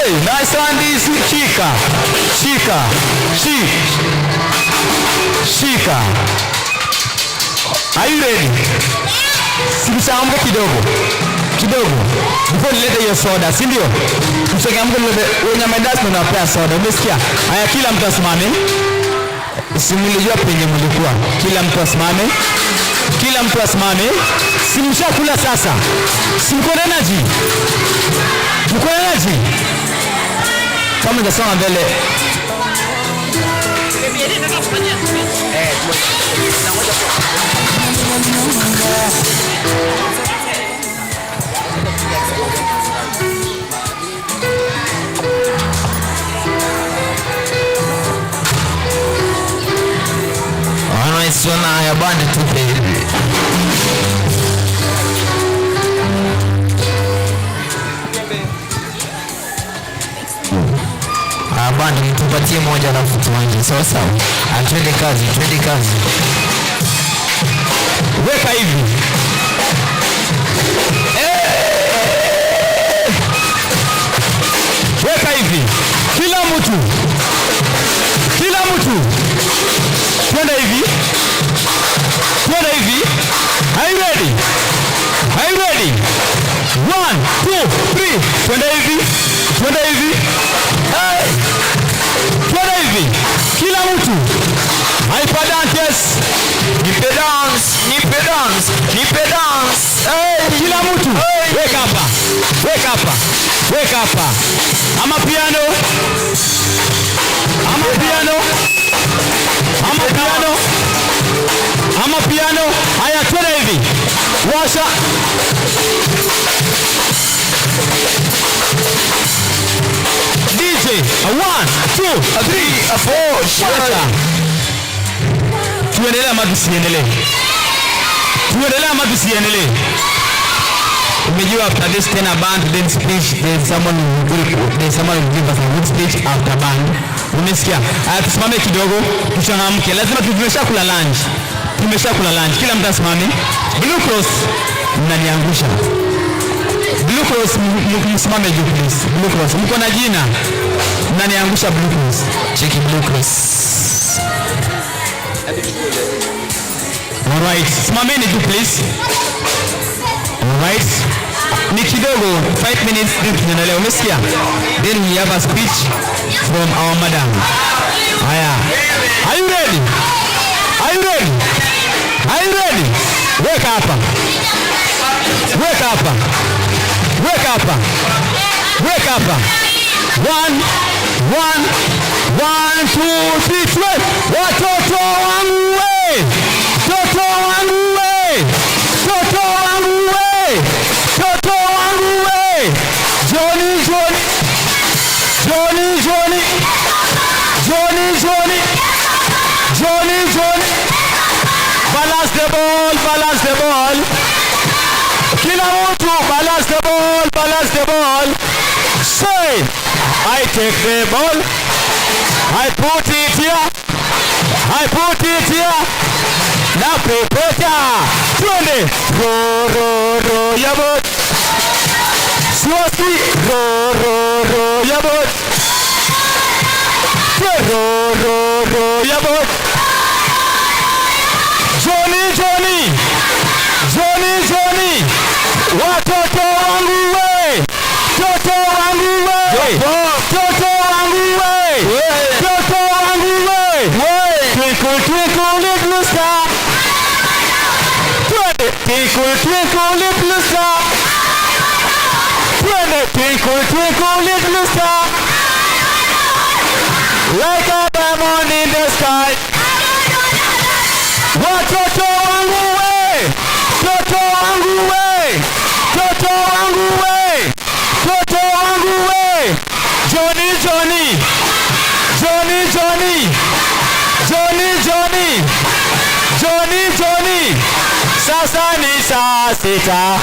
Hey, nice one, this shika. Are you ready? Simshaamka kidogo. Before nilete hiyo soda, si ndio? Mshaamka wenye mandazi na napea soda. Umesikia? Haya, kila mtu asimame. Simulijua penye mlikuwa. Kila mtu asimame. Simshakula sasa. Mko na energy? Kama ningesema mbele. Wana ya bandi tupe hivi. Bandi mtupatie moja alafu tuanze. Sawa. Twende kazi. Weka hivi. Weka hivi. Kila mtu. Twende hivi. Are you ready? 1, 2, 3. Twende hivi. Hey. Twende hivi. Kila mtu. Hyperdantes. Nipe dance. Hey. Kila mtu. Hey. Wake up. Ama piano. Haya, twende hivi. Washa. DJ. 1, 2, 3, 4. Shaka. Tuendelee ama tusiendelee? Umejua after this tena band then speech there's someone who give us a good speech after band. Umesikia? Tusimame kidogo tuchangamke. Lazima tumeshakula lunch. Kila mtu asimame. Blue Cross mnaniangusha. Blue Cross msimame juu please. Blue Cross mko na jina. Mnaniangusha Blue Cross. Cheki Blue Cross. Alright, simameni juu please. Alright. Ni kidogo 5 minutes ndio tunaendelea. Umesikia? Then we have a speech from our madam. Haya. Are you ready? Wake up. 1, 2, 3, 12. Watoto wangu we. Johnny. Balance the ball. Kila mtu balance the ball. Say, I take the ball. I put it here. Na pepeta. Twende. Ro ya bot. Swasti. Ro ya bot. Ro ya bot. Johnny. Watoto wangu we. Twinkle little star. Twinkle little star. Twinkle little star. Like a diamond in the sky. Watoto wangu we. Johnny. Sasa ni saa 6.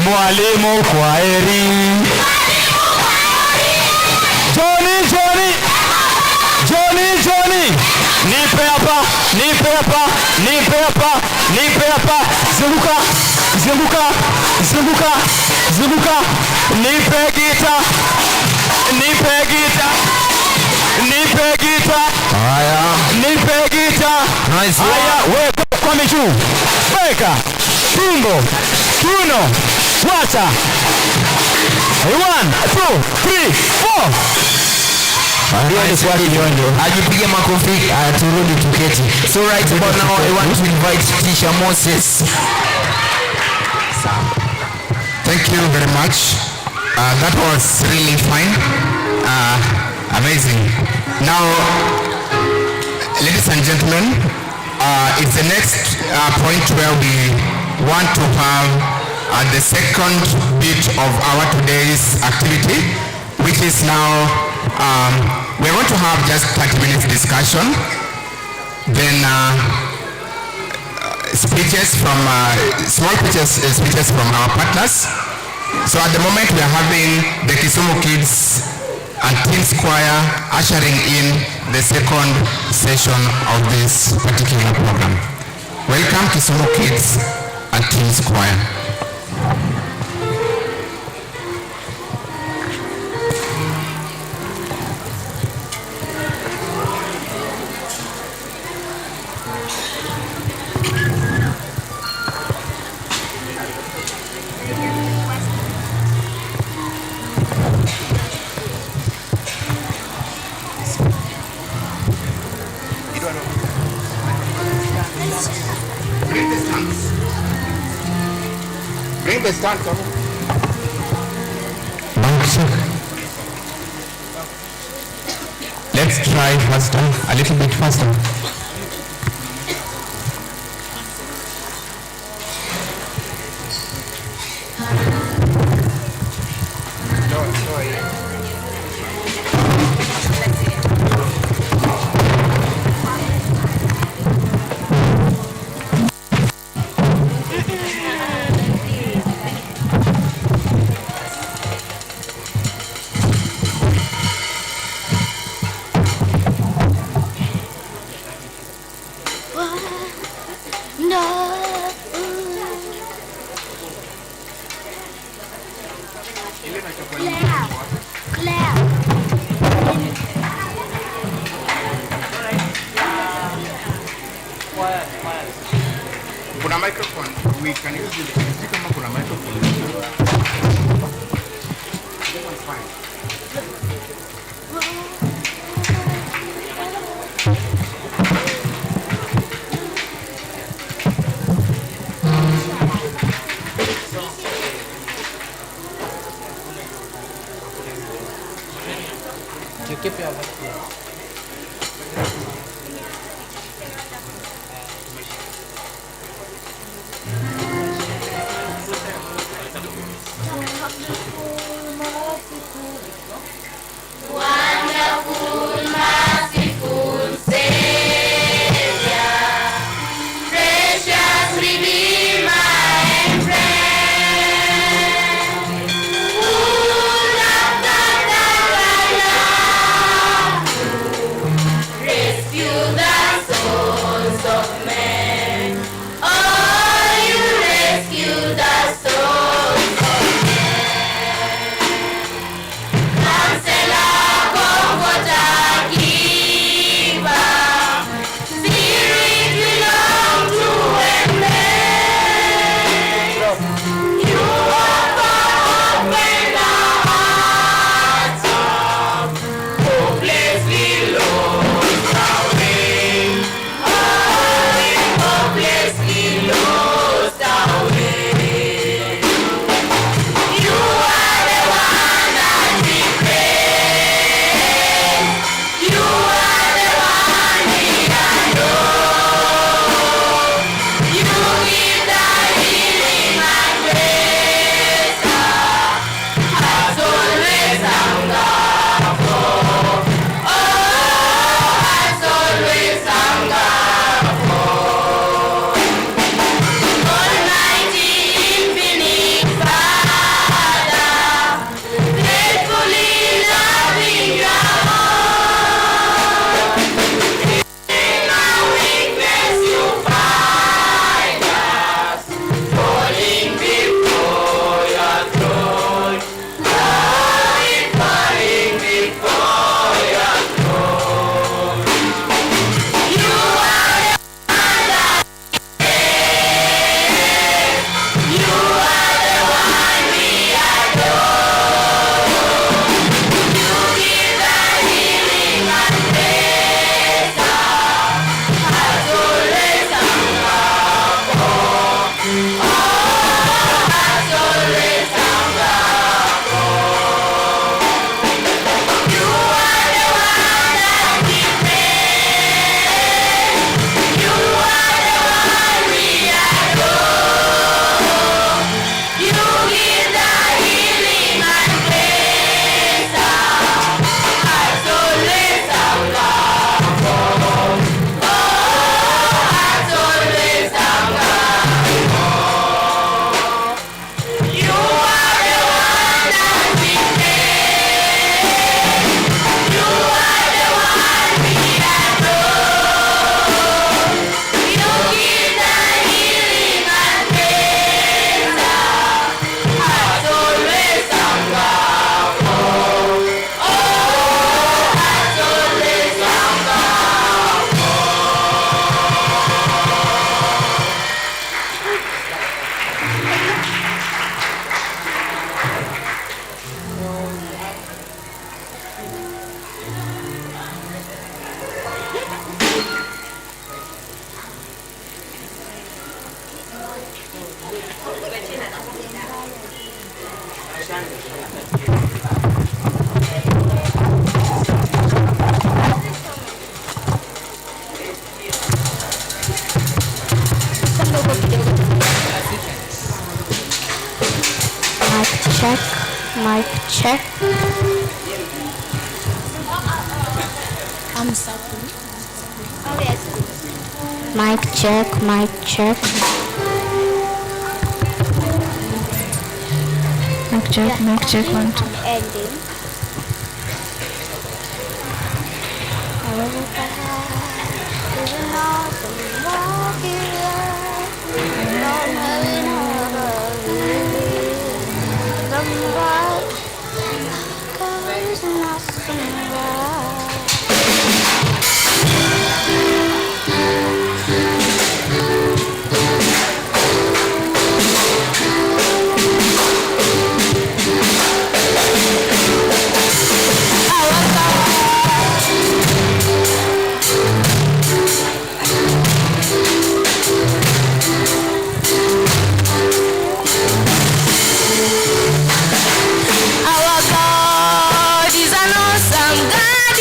Mwalimu kwaheri. Johnny. Nipe hapa. Zunguka. Nipe gita. Nipe gita. Nipe gita. Haya. Nipe gita. Nice. Haya, wewe kwa miguu. Weka. Tumbo. Kiuno. Wacha. 1, 2, 3, 4. Ajipige makofi. Turudi tuketi. So right about now I want to invite Teacher Moses. Thank you very much. That was really fine. Amazing. Now, ladies and gentlemen, it's the next point where we want to have the second bit of our today's activity, which is now we're going to have just 30 minutes discussion, then speeches from small speeches from our partners. So at the moment we are having the Kisumu Kids and Teens Choir ushering in the second session of this particular program. Welcome Kisumu Kids and Teens Choir. Bring the stand, come on. Let's try faster, a little bit faster. Kuna microphone, we can use it. Kama kuna microphone. This one's fine. Mic check. Mic check, mic check. Mic check, 1, 2. Ending. Our God is an awesome God.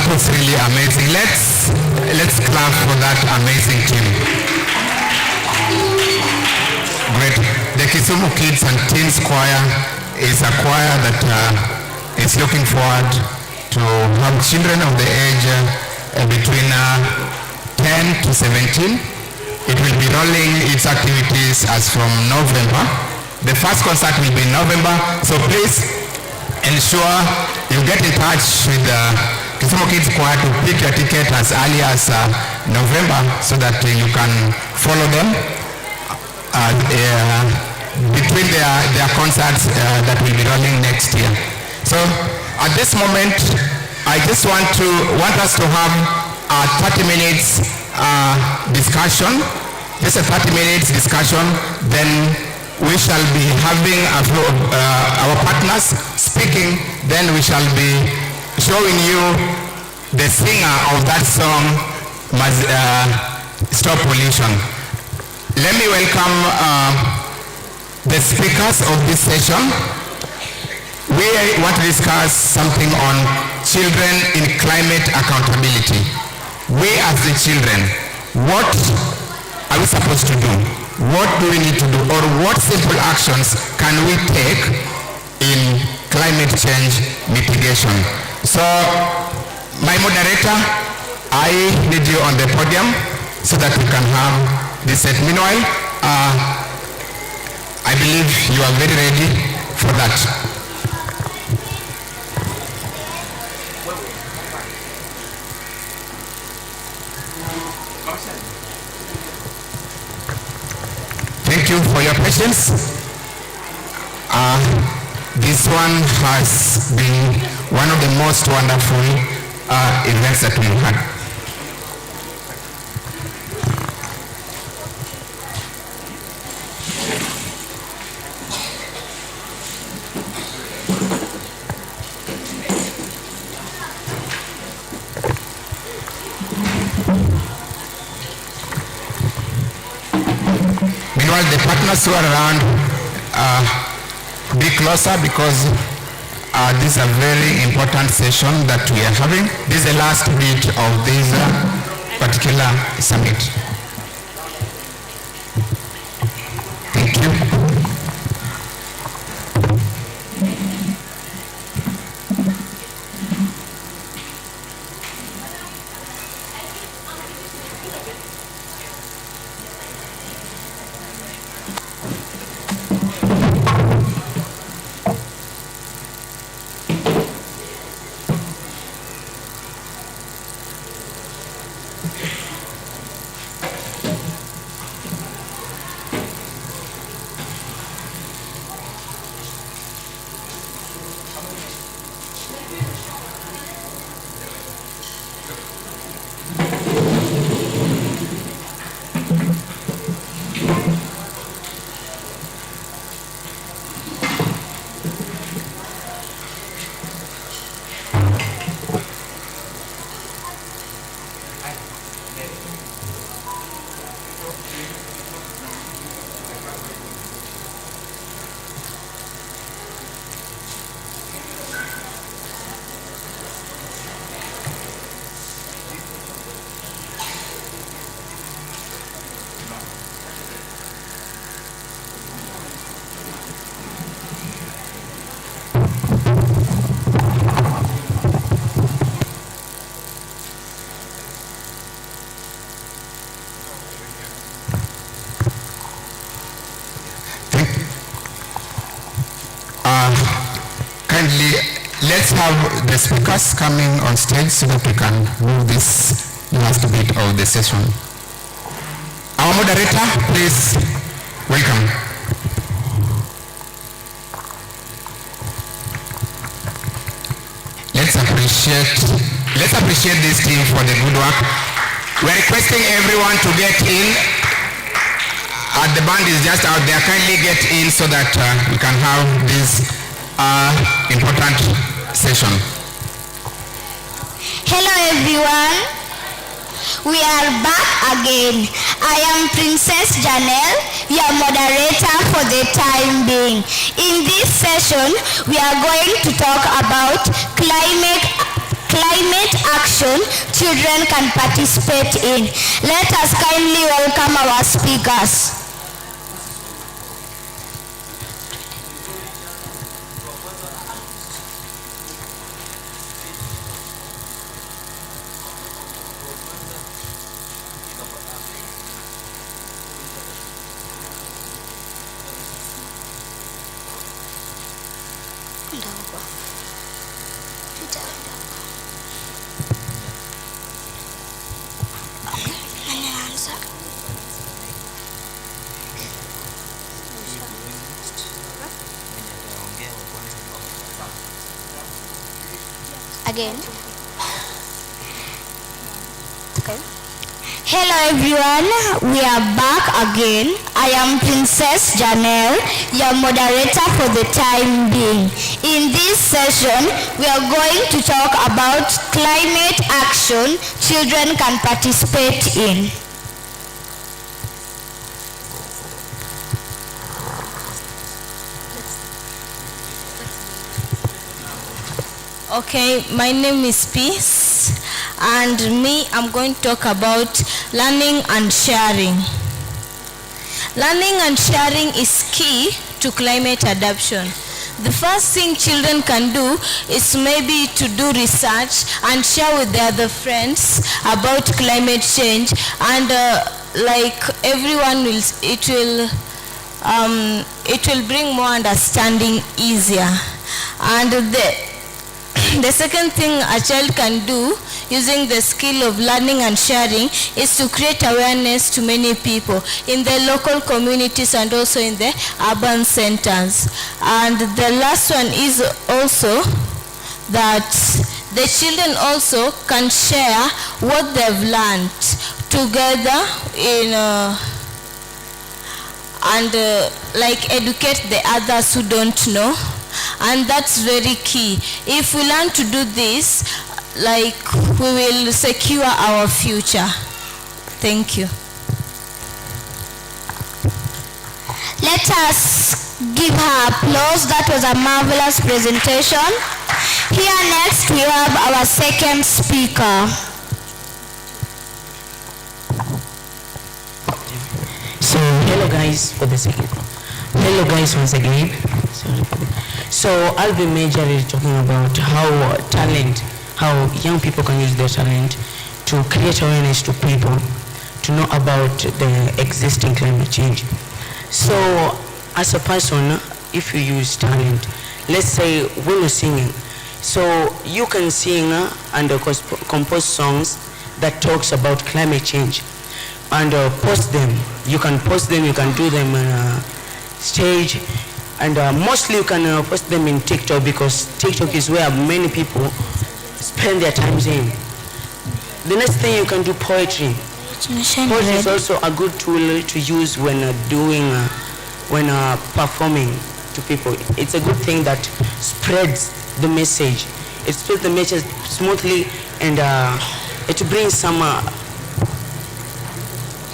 That was really amazing. Let's clap for that amazing team. Great. The Kisumu Kids and Teens Choir is a choir that is looking forward to have children of the age between 10 to 17. It will be rolling its activities as from November. The first concert will be in November, so please ensure you get in touch with Kisumu Kids Choir to pick your ticket as early as November so that you can follow them between their concerts that will be rolling next year. So at this moment, I just want us to have a 30 minutes discussion, just a 30 minutes discussion, then we shall be having our partners speaking, then we shall be showing you the singer of that song, Stop Pollution. Let me welcome the speakers of this session. We want to discuss something on children in climate accountability. We as the children, what are we supposed to do? What do we need to do? Or what simple actions can we take in climate change mitigation? So, my moderator, I need you on the podium so that we can have this set. Meanwhile, I believe you are very ready for that. Thank you for your patience. This one has been one of the most wonderful events that we've had. Meanwhile, the partners who are around, be closer because this is a very important session that we are having. This is the last bit of this particular summit. Thank you. Kindly, let's have the speakers coming on stage so that we can move this last bit of the session. Our moderator, please welcome. Let's appreciate this team for the good work. We're requesting everyone to get in. The band is just out there. Kindly get in so that we can have this important session. Hello everyone. We are back again. I am Princess Janelle, your moderator for the time being. In this session, we are going to talk about climate climate action children can participate in. Let us kindly welcome our speakers. Again. Okay. Hello everyone, we are back again. I am Princess Janelle, your moderator for the time being. In this session, we are going to talk about climate action children can participate in. Okay, my name is Peace, and I'm going to talk about learning and sharing. Learning and sharing is key to climate adaptation. The first thing children can do is maybe to do research and share with their other friends about climate change, and like everyone will, it will bring more understanding easier. And the second thing a child can do using the skill of learning and sharing is to create awareness to many people in the local communities and also in the urban centers. And the last one is also that the children also can share what they've learned together in like educate the others who don't know. And that's very key. If we learn to do this, like we will secure our future. Thank you. Let us give her applause. That was a marvelous presentation. Here next we have our second speaker. So hello guys for the second. Hello guys once again. So I'll be majorly talking about how young people can use their talent to create awareness to people to know about the existing climate change. So as a person, if you use talent, let's say when you're singing, so you can sing and compose songs that talks about climate change and post them. You can post them, you can do them on a stage, and mostly you can post them in TikTok, because TikTok is where many people spend their time in. The next thing you can do poetry. Poetry is also a good tool to use when performing to people. It's a good thing that spreads the message. It spreads the message smoothly, and it brings some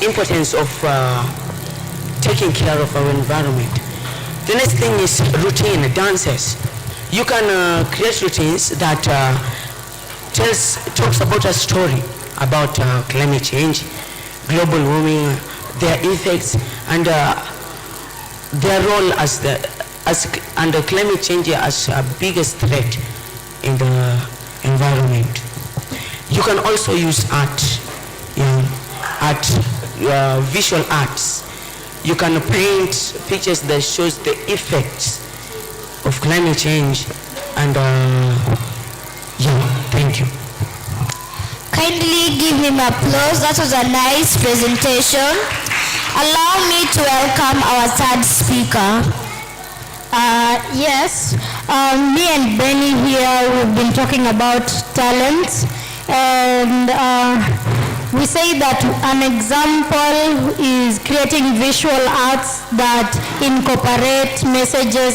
importance of taking care of our environment. The next thing is routine, dances. You can create routines that talks about a story about climate change, global warming, their effects, and their role as climate change as a biggest threat in the environment. You can also use art, visual arts. You can paint pictures that shows the effects of climate change, and thank you. Kindly give him applause. That was a nice presentation. Allow me to welcome our third speaker. Yes, me and Benny here, we've been talking about talents, and we say that an example is creating visual arts that incorporate messages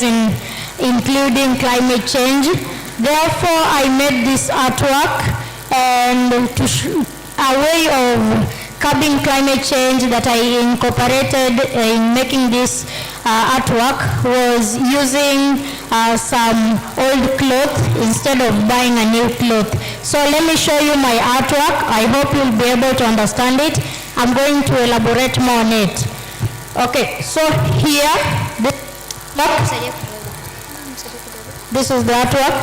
including climate change. Therefore, I made this artwork, and a way of curbing climate change that I incorporated in making this artwork was using some old cloth instead of buying a new cloth. So let me show you my artwork. I hope you'll be able to understand it. I'm going to elaborate more on it. Okay, so here, this is the artwork.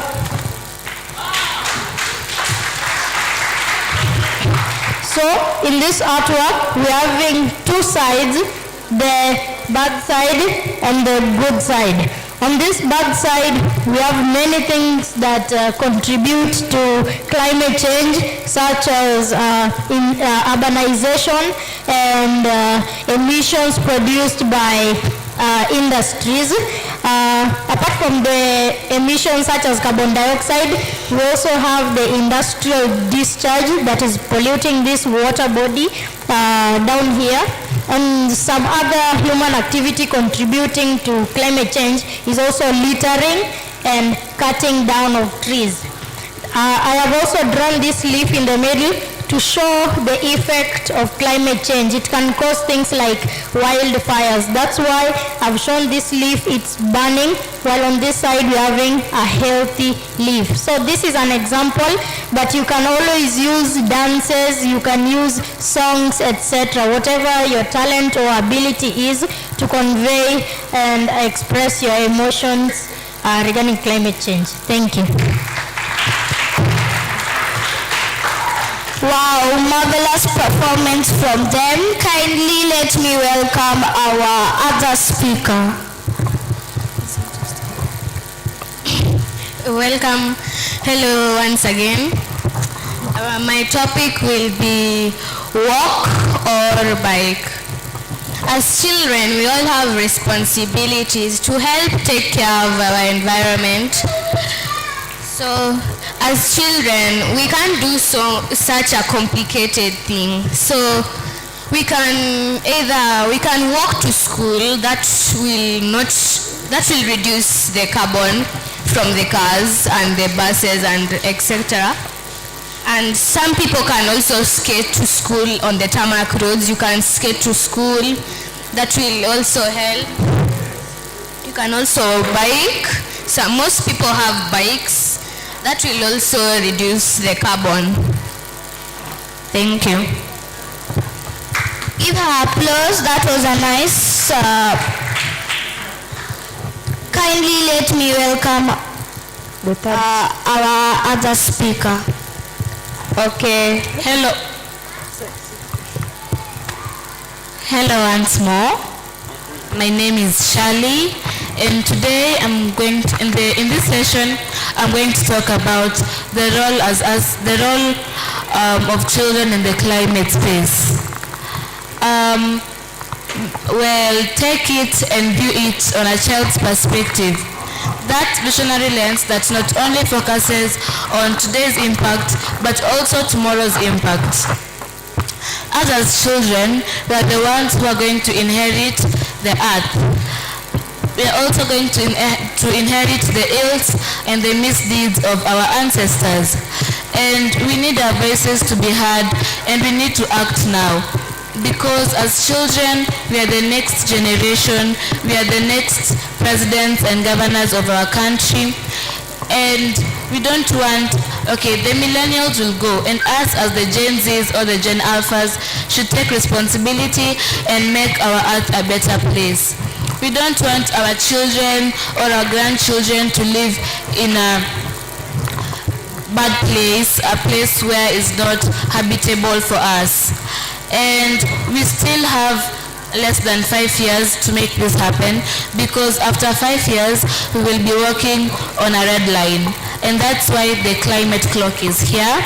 So in this artwork, we are having two sides, the bad side and the good side. On this bad side, we have many things that contribute to climate change, such as urbanization and emissions produced by industries. Apart from the emissions such as carbon dioxide, we also have the industrial discharge that is polluting this water body down here. And some other human activity contributing to climate change is also littering and cutting down of trees. I have also drawn this leaf in the middle to show the effect of climate change. It can cause things like wildfires. That's why I've shown this leaf, it's burning, while on this side we're having a healthy leaf. So this is an example, but you can always use dances, you can use songs, etc. Whatever your talent or ability is to convey and express your emotions regarding climate change. Thank you. Wow, marvelous performance from them. Kindly let me welcome our other speaker. Welcome. Hello once again. My topic will be walk or bike. As children, we all have responsibilities to help take care of our environment. So, as children, we can't do such a complicated thing. So, we can walk to school. That will reduce the carbon from the cars and the buses and etc. And some people can also skate to school on the tarmac roads. You can skate to school. That will also help. You can also bike. So most people have bikes. That will also reduce the carbon. Thank you. Give her applause. That was a nice. Kindly let me welcome our other speaker. Okay. Hello. Hello once more. My name is Shirley, and today I'm going to, in this session I'm going to talk about the role of children in the climate space. Well, take it and view it on a child's perspective. That visionary lens that not only focuses on today's impact but also tomorrow's impact. As children, we are the ones who are going to inherit the earth. We are also going to inherit the ills and the misdeeds of our ancestors. And we need our voices to be heard, and we need to act now. Because as children, we are the next generation, we are the next presidents and governors of our country. And we don't want, okay, the millennials will go, and us as the Gen Zs or the Gen Alphas should take responsibility and make our earth a better place. We don't want our children or our grandchildren to live in a bad place, a place where it's not habitable for us. And we still have less than 5 years to make this happen, because after 5 years we will be working on a red line, and that's why the climate clock is here.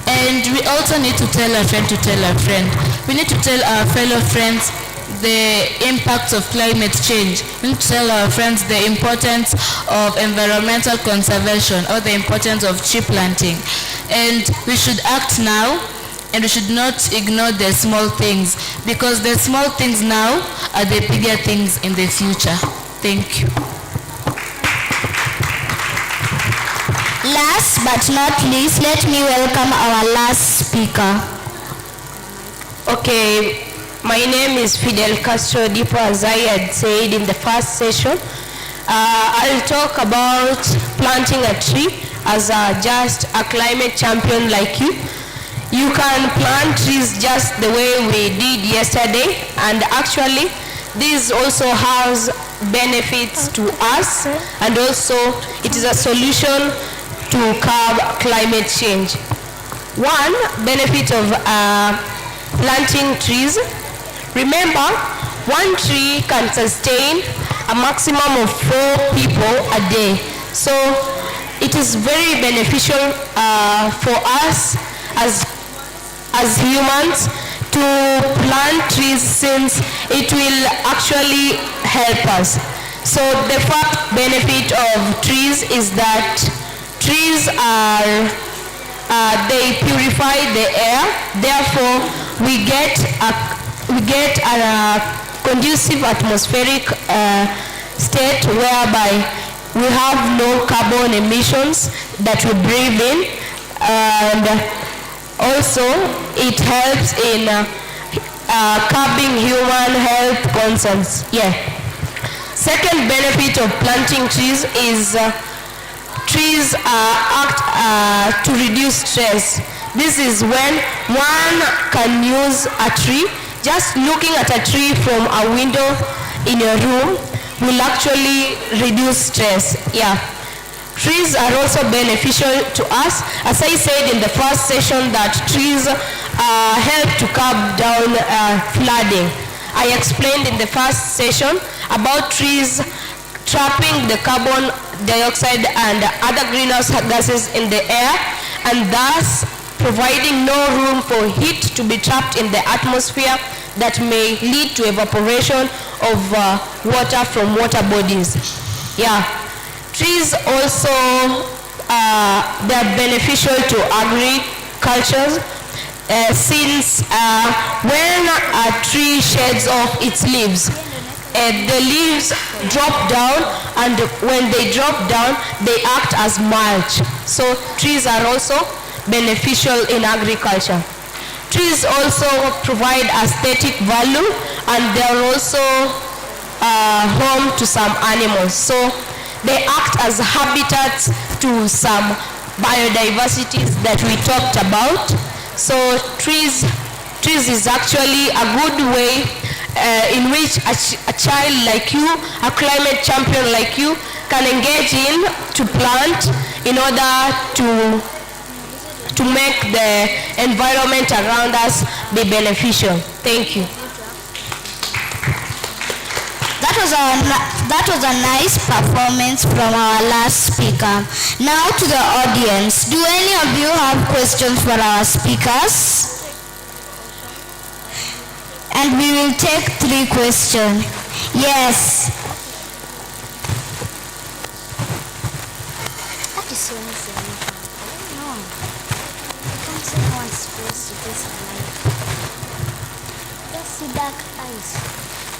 And we also need to tell a friend to tell a friend. We need to tell our fellow friends the impacts of climate change. We need to tell our friends the importance of environmental conservation or the importance of tree planting. And we should act now, and we should not ignore the small things, because the small things now are the bigger things in the future. Thank you. Last but not least, let me welcome our last speaker. Okay, my name is Fidel Castro Dipo, as I had said in the first session. I'll talk about planting a tree as just a climate champion like you. You can plant trees just the way we did yesterday, and actually this also has benefits to us, and also it is a solution to curb climate change. One benefit of planting trees: remember, one tree can sustain a maximum of 4 people a day. So it is very beneficial for us as humans to plant trees, since it will actually help us. So the first benefit of trees is that trees they purify the air. Therefore, we get a conducive atmospheric state whereby we have no carbon emissions that we breathe in, and also it helps in curbing human health concerns. Second benefit of planting trees is trees act to reduce stress. This is when one can use a tree. Just looking at a tree from a window in your room will actually reduce stress. Trees are also beneficial to us. As I said in the first session, that trees help to curb down flooding. I explained in the first session about trees trapping the carbon dioxide and other greenhouse gases in the air, and thus providing no room for heat to be trapped in the atmosphere that may lead to evaporation of water from water bodies. Trees also they are beneficial to agriculture, since when a tree sheds off its leaves, the leaves drop down, and when they drop down, they act as mulch. So trees are also beneficial in agriculture. Trees also provide aesthetic value, and they are also home to some animals. So they act as habitats to some biodiversities that we talked about. So trees is actually a good way in which a child like you, a climate champion like you, can engage in to plant in order to make the environment around us be beneficial. Thank you. That was a nice performance from our last speaker. Now to the audience. Do any of you have questions for our speakers? And we will take 3 questions. Yes.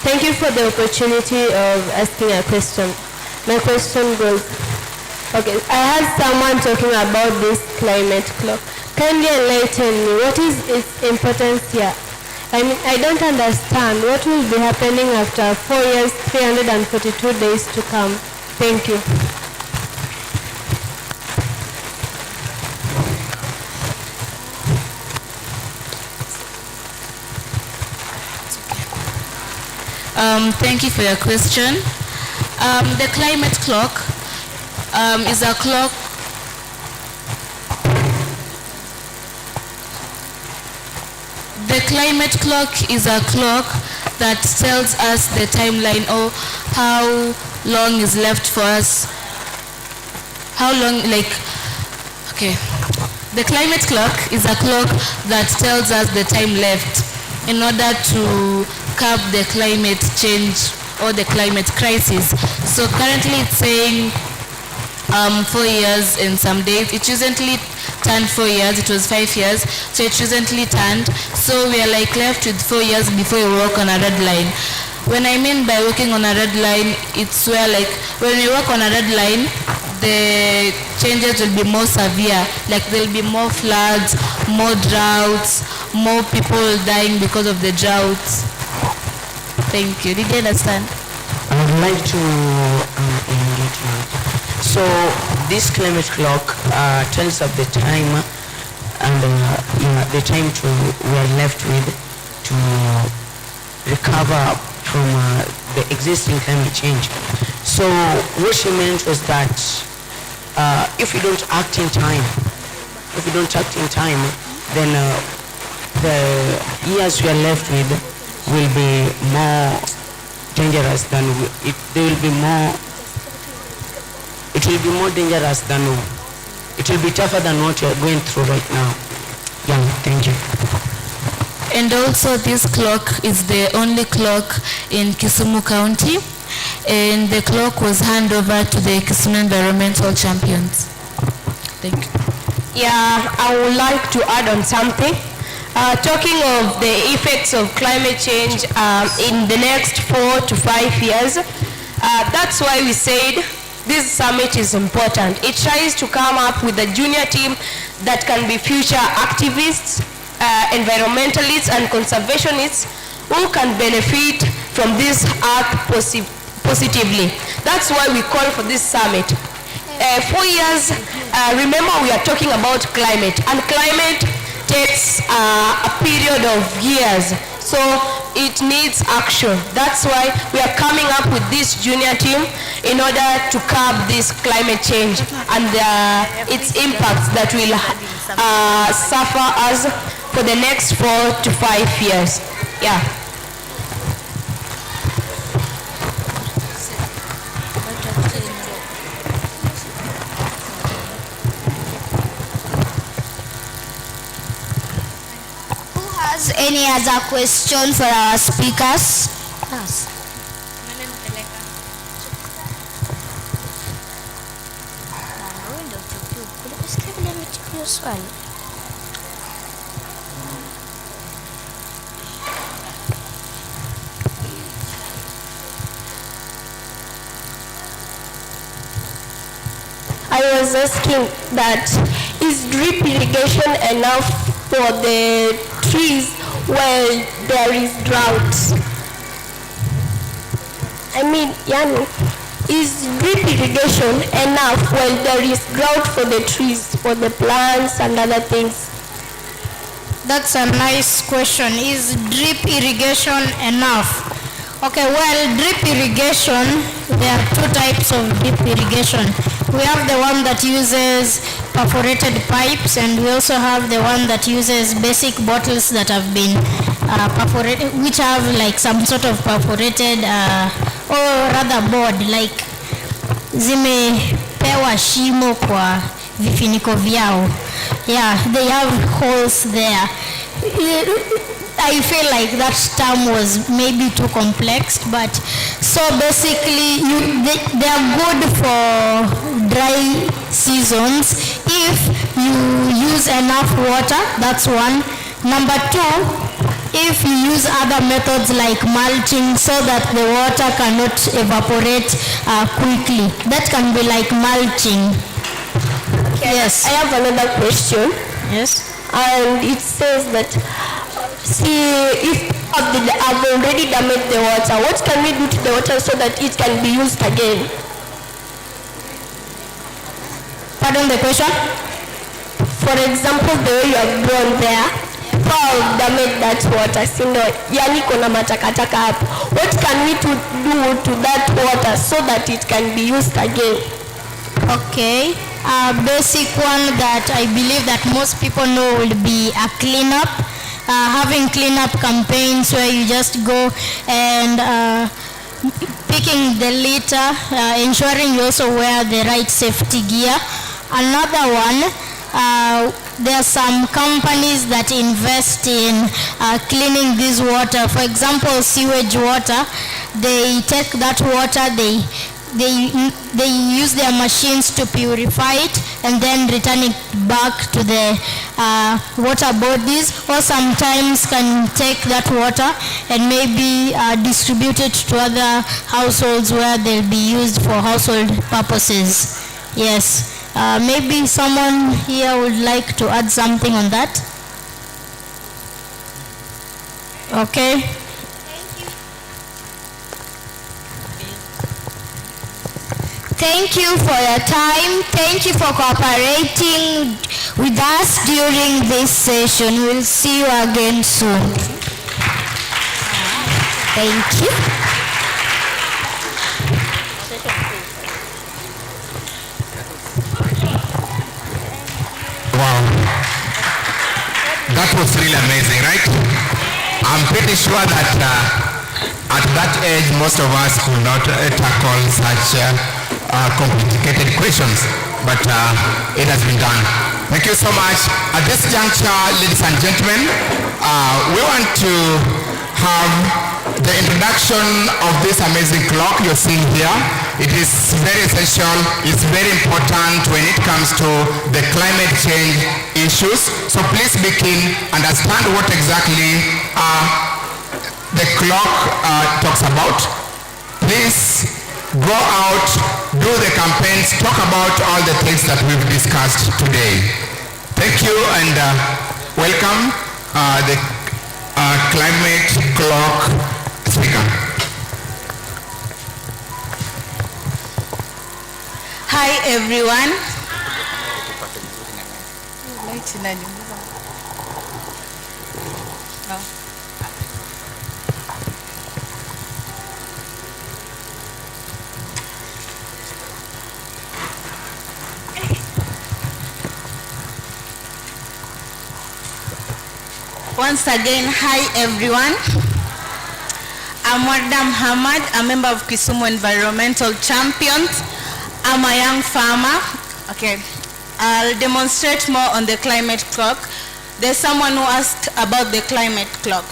Thank you for the opportunity of asking a question. My question goes, okay, I heard someone talking about this climate clock. Kindly enlighten me, what is its importance here? I mean, I don't understand what will be happening after 4 years, 342 days to come. Thank you. Thank you for your question. The climate clock is a clock. The climate clock is a clock that tells us the timeline, or how long is left for us. How long, the climate clock is a clock that tells us the time left in order to curb the climate change or the climate crisis. So currently it's saying 4 years and some days. It recently turned 4 years. It was 5 years. So it recently turned. So we are left with 4 years before we walk on a red line. When I mean by walking on a red line, it's where when we walk on a red line, the changes will be more severe. There'll be more floods, more droughts, more people dying because of the droughts. Thank you. Did you understand? I would like to So this climate clock tells us the time and the time we are left with to recover from the existing climate change. So what she meant was that if we don't act in time, then the years we are left with will be more dangerous than it will be more dangerous than it will be tougher than what you are going through right now. Yeah, thank you. And also this clock is the only clock in Kisumu County, and the clock was handed over to the Kisumu Environmental Champions. Thank you. Yeah, I would like to add on something. Talking of the effects of climate change in the next 4 to 5 years, that's why we said this summit is important. It tries to come up with a junior team that can be future activists, environmentalists and conservationists who can benefit from this earth positively. That's why we call for this summit. 4 years, remember we are talking about climate, and climate takes a period of years, so it needs action. That's why we are coming up with this junior team in order to curb this climate change and its impacts that will suffer us for the next 4 to 5 years. Yeah. Any other question for our speakers? Yes. I was asking that, is drip irrigation enough for the trees while there is drought? I mean, Yani, is drip irrigation enough while there is drought for the trees, for the plants and other things? That's a nice question. Is drip irrigation enough? Okay, well, drip irrigation, there are two types of drip irrigation. We have the one that uses perforated pipes, and we also have the one that uses basic bottles that have been perforated, which have like some sort of perforated or rather board, like zimepewa shimo kwa vifiniko vyao. Yeah, they have holes there. I feel like that term was maybe too complex, but so basically they are good for dry seasons if you use enough water. That's one. Number two, if you use other methods like mulching so that the water cannot evaporate quickly. That can be like mulching. Okay. Yes. I have another question. Yes. And it says that, if I've already damaged the water, what can we do to the water so that it can be used again? Pardon the question? For example, the way you have grown there, I've damaged that water, yani kuna matakataka hapo. What can we do to that water so that it can be used again? Okay. Basic one that I believe that most people know will be a cleanup. Having cleanup campaigns where you just go and picking the litter, ensuring you also wear the right safety gear. Another one, there are some companies that invest in cleaning this water. For example, sewage water, they take that water, they use their machines to purify it and then return it back to the water bodies, or sometimes can take that water and maybe distribute it to other households where they'll be used for household purposes. Yes. Maybe someone here would like to add something on that? Okay. Thank you for your time. Thank you for cooperating with us during this session. We'll see you again soon. Thank you. Wow. That was really amazing, right? I'm pretty sure that at that age, most of us could not tackle such complicated questions, but it has been done. Thank you so much. At this juncture, ladies and gentlemen, we want to have the introduction of this amazing clock you're seeing here. It is very essential, it's very important when it comes to the climate change issues. So please begin, understand what exactly the clock talks about. Please go out, do the campaigns, talk about all the things that we've discussed today. Thank you and welcome the climate clock speaker. Hi everyone. Once again, hi everyone. I'm Warda Muhammad, a member of KISUMU Environmental Champions. I'm a young farmer. Okay, I'll demonstrate more on the climate clock. There's someone who asked about the climate clock.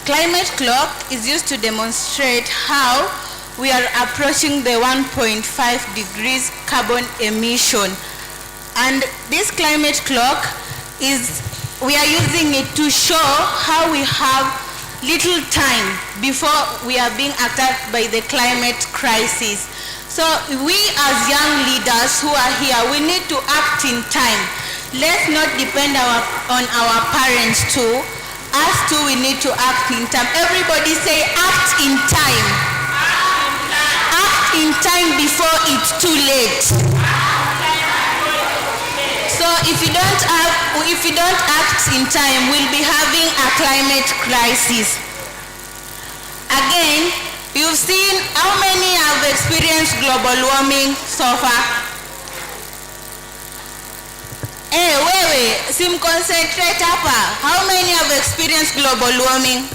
Climate clock is used to demonstrate how we are approaching the 1.5 degrees carbon emission. And this climate clock we are using it to show how we have little time before we are being attacked by the climate crisis. So we as young leaders who are here, we need to act in time. Let's not depend on our parents too. Us too, we need to act in time. Everybody say act in time. Act in time before it's too late. So if you don't act in time, we'll be having a climate crisis. Again, you've seen how many have experienced global warming so far. Hey, wait, sim concentrate hapa. How many have experienced global warming?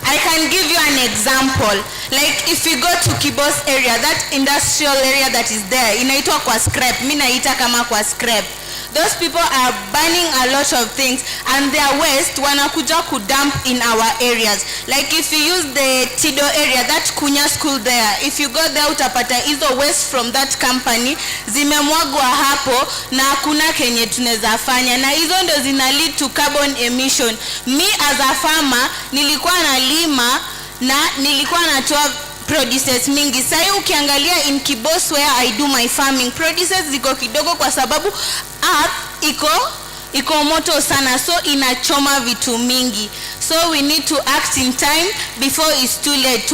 I can give you an example. Like if you go to Kibos area, that industrial area that is there, inaitwa kwa scrap. Mimi naita kama kwa scrap. Those people are burning a lot of things and their waste wanakuja kudump in our areas. Like if you use the Tido area, that Kunya school there, if you go there utapata hizo waste from that company zimemwagwa hapo na hakuna kenye tunaweza fanya, na hizo ndo zina lead to carbon emission. Me as a farmer nilikuwa nalima na nilikuwa natoa produces mingi. Sasa ukiangalia in Kibos where I do my farming, produces ziko kidogo kwa sababu earth iko moto sana, so inachoma vitu mingi. So we need to act in time before it's too late.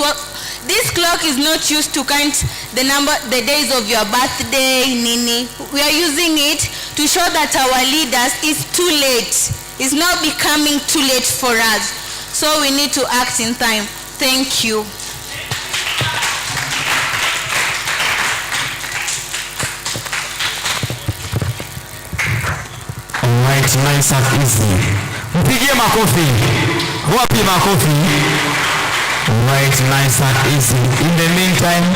This clock is not used to count the days of your birthday, nini. We are using it to show that our leaders is too late. It's now becoming too late for us. So we need to act in time. Thank you. Alright, nice and easy. Mpigie makofi. Wapi makofi? Alright, nice and easy. In the meantime,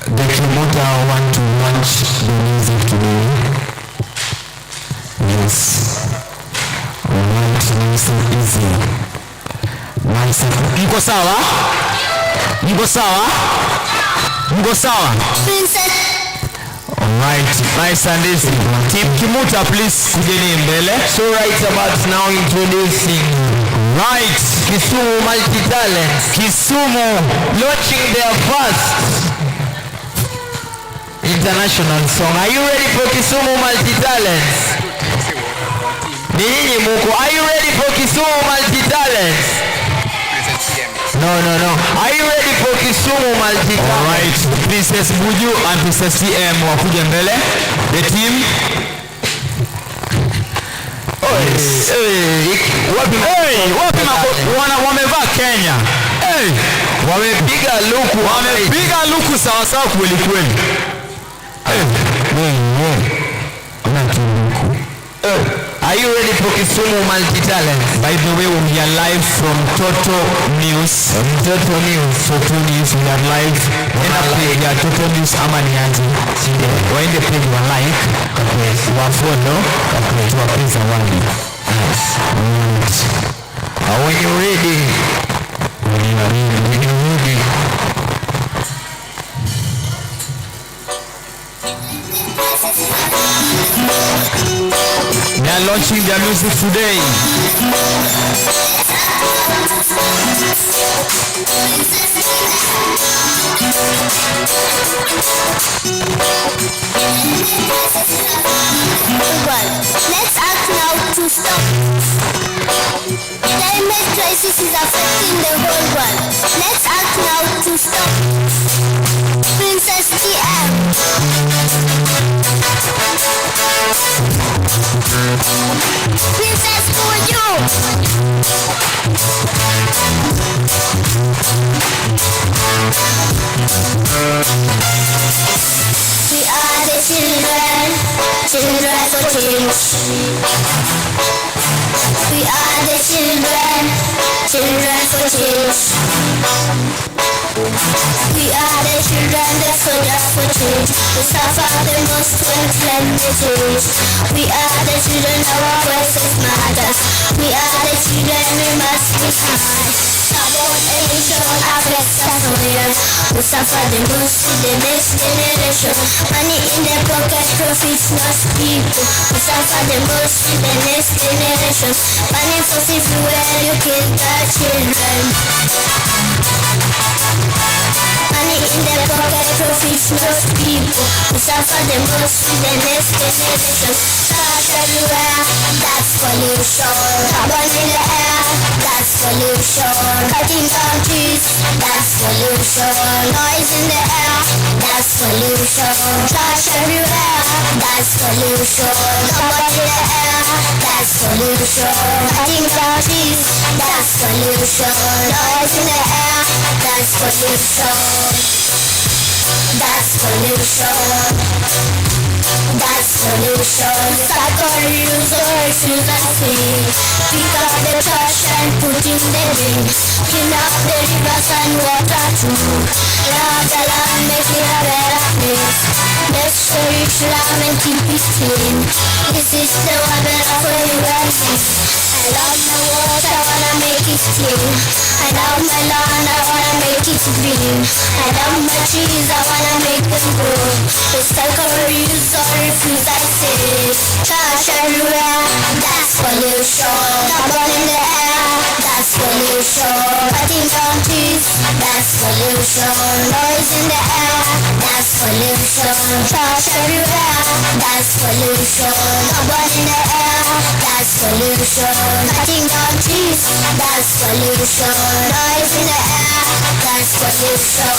the promoter want to launch the music today. Yes. Alright, nice and easy. Nice and easy. Mko sawa? Mko sawa? Mko sawa? Alright, nice and easy. Team Kimuta, please kujeni mbele. So right about now introducing KISUMU multi-talents. KISUMU launching their first international song. Are you ready for KISUMU multi-talents? Nini muko? Are you ready for KISUMU multi-talents? No. Are you ready for KISUMU Kisumu multi-talent. All right, Princess Buju and Princess TM wakuja mbele. The team. Wamevaa Kenya. Wamepiga luku sawa sawa kweli kweli. Are you ready for Kisumu multi-talent? By the way, we are live from Total News. Total News. We are live. Page ya Total News ama nianze. Waende page wa like, wa follow, tuwape zawadi. When you're ready. They are launching their music today. Let's act now to stop. Climate crisis is affecting the whole world. Let's act now to stop. Princess TM. Princess Buju. We are the children for change. We are the children for change. We are the children, the soldiers for change. We suffer the most when climate change. We are the children, our voices matter. We are the children, we must be high. Carbon emission affects us all. We suffer the most to the next generation. Money in the pocket, profits not people. We suffer the most to the next generation. Money for everywhere, you kill the children. Money in the pocket, profits not people. We suffer the most to the next generation. Trash everywhere, that's pollution. Carbon in the air, that's pollution. Cutting down trees, that's pollution. Noise in the air, that's pollution. Trash everywhere, that's pollution. Carbon in the air, that's pollution. Cutting down trees, that's pollution. Noise in the air, that's pollution. That's pollution. That's pollution. Cycle use or refuse and clean. Pick up the trash and put in the bin. Clean up the rivers and water too. Love the land, make it a better place. Let's cherish land and keep it clean. This is the one better for you and me. I love my water, I wanna make it clean. I love my land, I wanna make it green. I love my trees, I wanna make them grow. Recycle, reuse or refuse, I say. Trash everywhere, that's pollution. Carbon in the air, that's pollution. Cutting down trees, that's pollution. Noise in the air, that's pollution. Trash everywhere, that's pollution. Carbon in the air, that's pollution. Cutting down trees, that's pollution. Noise in the air, that's pollution.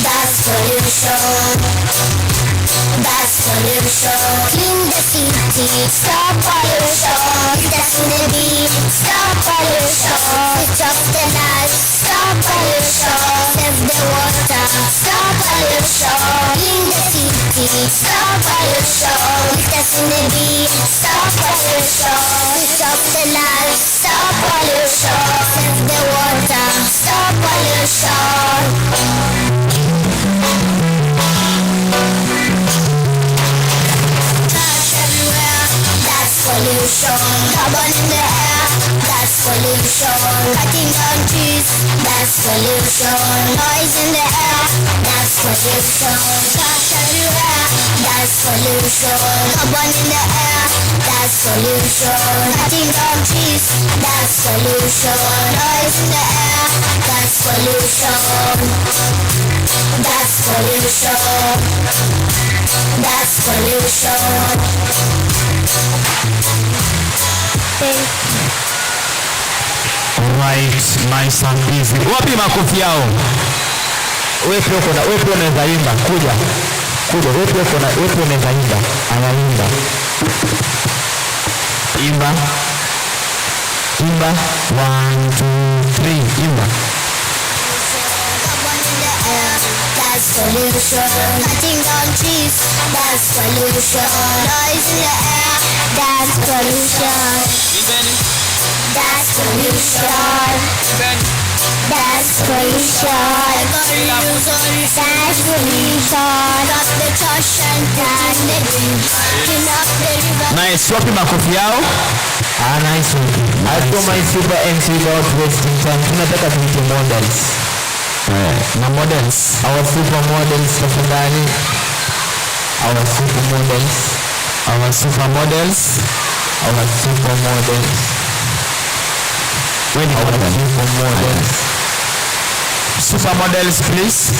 That's pollution. That's pollution. Clean the city, stop pollution. That's in the beat, stop pollution. Switch off the lights, stop pollution. Save the water, stop pollution. Clean the city, stop pollution. That's in the beat, stop pollution. Switch off the lights, stop pollution. Save the water, stop pollution. Pollution, carbon in the air, that's pollution. Cutting down trees, that's pollution. Noise in the air, that's pollution. Trash everywhere, that's pollution. Carbon in the air, that's pollution. Cutting down trees, that's pollution. Noise in the air, that's pollution. That's pollution. That's pollution. All right. Right, nice and easy. Wapi makofi yao? Wewe pia unaweza imba. Kuja. Wewe pia unaweza imba. Anaimba. Imba. 1, 2, 3. Imba. That's pollution. Cutting down trees, that's pollution. Noise in the air, that's pollution. That's pollution. That's pollution. That's pollution. Drop the trash and put in the bin. Clean up the river. Nice. Wapi makofi yao? Nice one. I saw my super MC without wasting time. Tunataka tuite models. Na models. Our super models tafadhali. Our super models. Our super models. Our super models. When our super models. Super models, please.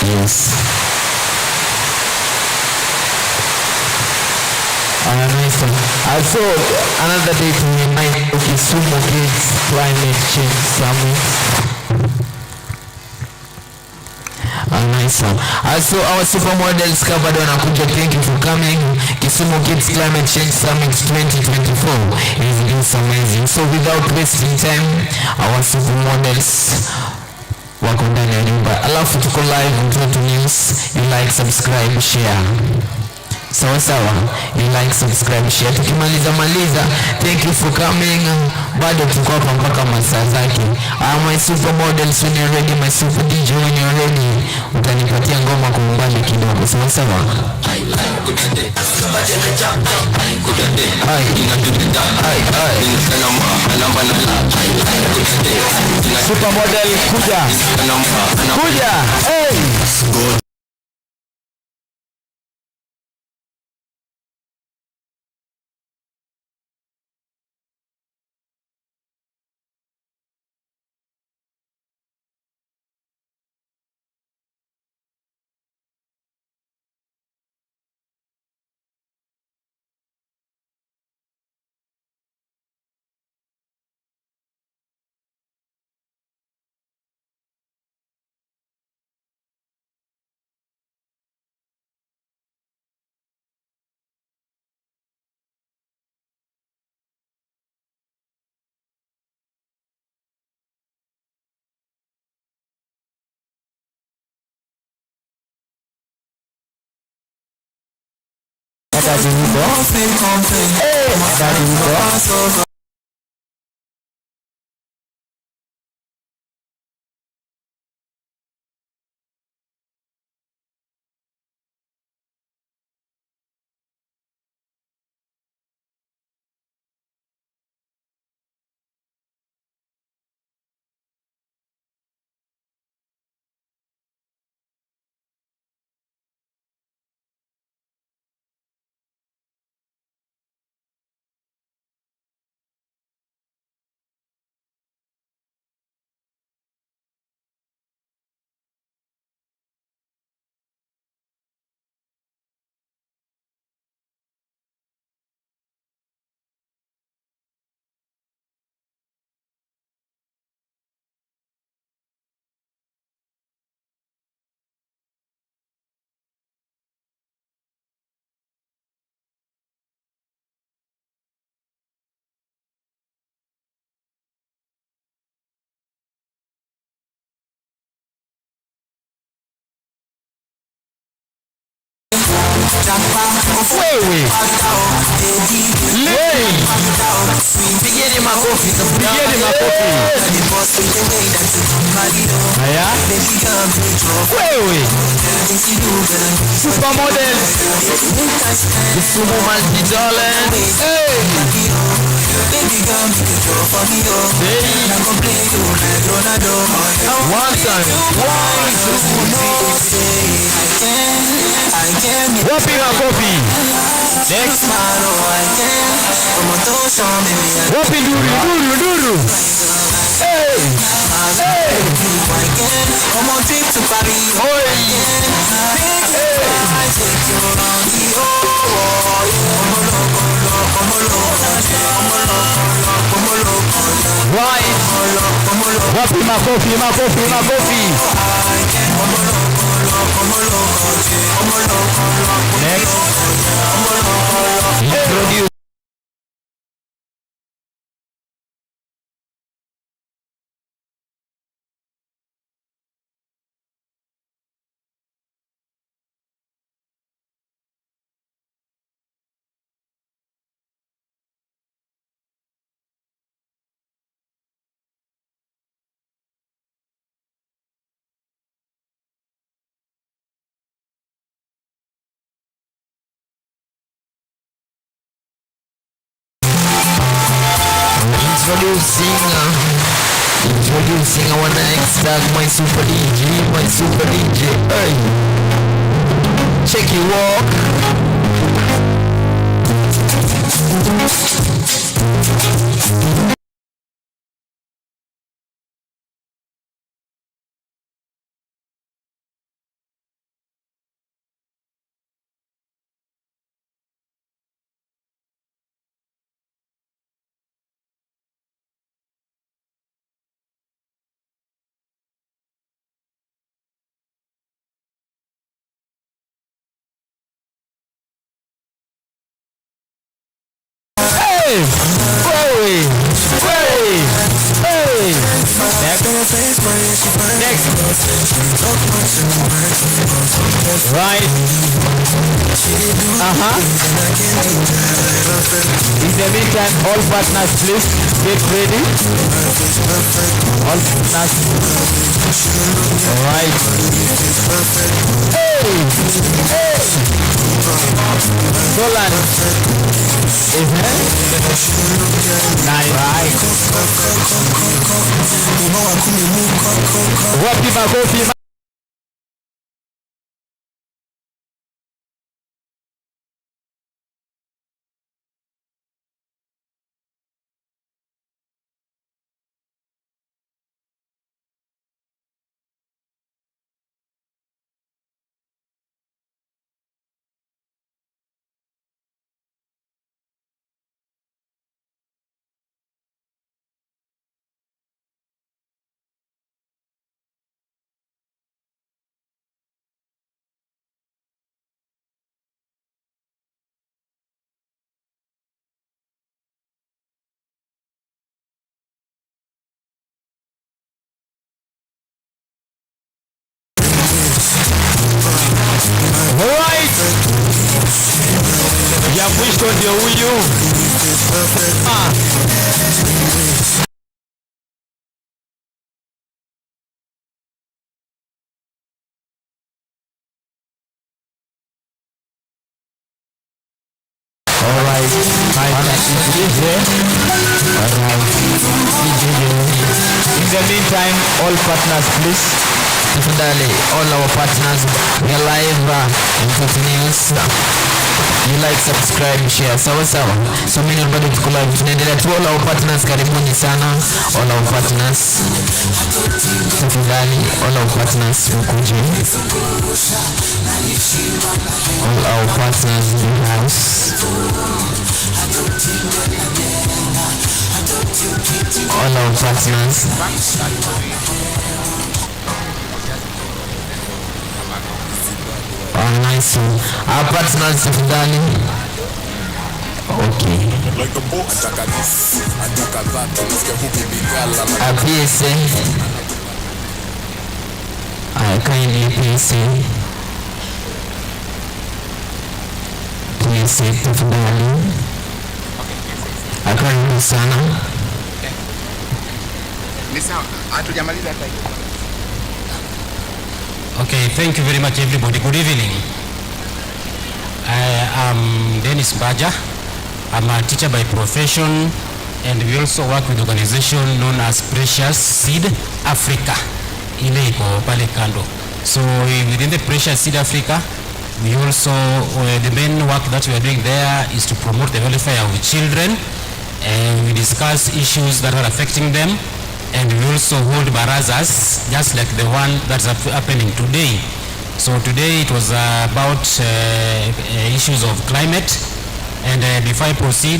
Yes. Nice one. Also, another day to remind KISUMU Kids Climate Change Summit. Nice one. Also, our supermodels covered on Akuja. Thank you for coming. KISUMU Kids Climate Change Summit 2024 is amazing. So without wasting time, our supermodels wako ndani ya nyumba. Alafu tuko live on Total News. You like, subscribe, share. Sawa, you like, subscribe, share. Tukimaliza, thank you for coming. Bado tuko hapa mpaka masaa zake. My supermodels, when you're ready, my super DJ, when you're ready, utanipatia ngoma kwa umbali kidogo. Sawa. Supermodel, kuja. Hey. Wewe. Pigeni makofi. Haya. Wewe. Supermodel. KISUMU multi-talent. Hey. One time. Wapi makofi? Next. Wapi duru. Hey. Come on, trip to Paris. Oi. wapi makofi, makofi, makofi. Next. Introduce. Introducing our next tag, my super DJ, hey. Check your walk. Next. Right. In the meantime, all partners, please get ready. All partners. All right. Hey. Dolan. Nice. Right. Wapi makofi. Alright. Ya mwisho ndio huyu. Alright. In the meantime, all partners please. Tafadhali, all our partners, we are live in 50 News. You like, subscribe, share, sawa. So many bado tuko live, tunaendelea tu. All our partners, karibuni sana. All our partners, tafadhali, all our partners mkuje. All our partners in the house. All our partners. Oh, nice one. Our partners tafadhali. Okay. PSA. Kindly PSA. PSA tafadhali. Karibu sana. Okay, thank you very much everybody. Good evening. I'm Dennis Baja. I'm a teacher by profession, and we also work with an organization known as Precious Seed Africa. Ile iko pale kando. So within the Precious Seed Africa, we also, the main work that we are doing there is to promote the welfare of children, and we discuss issues that are affecting them. And we also hold barazas, just like the one that's happening today. So today it was about issues of climate. And before I proceed,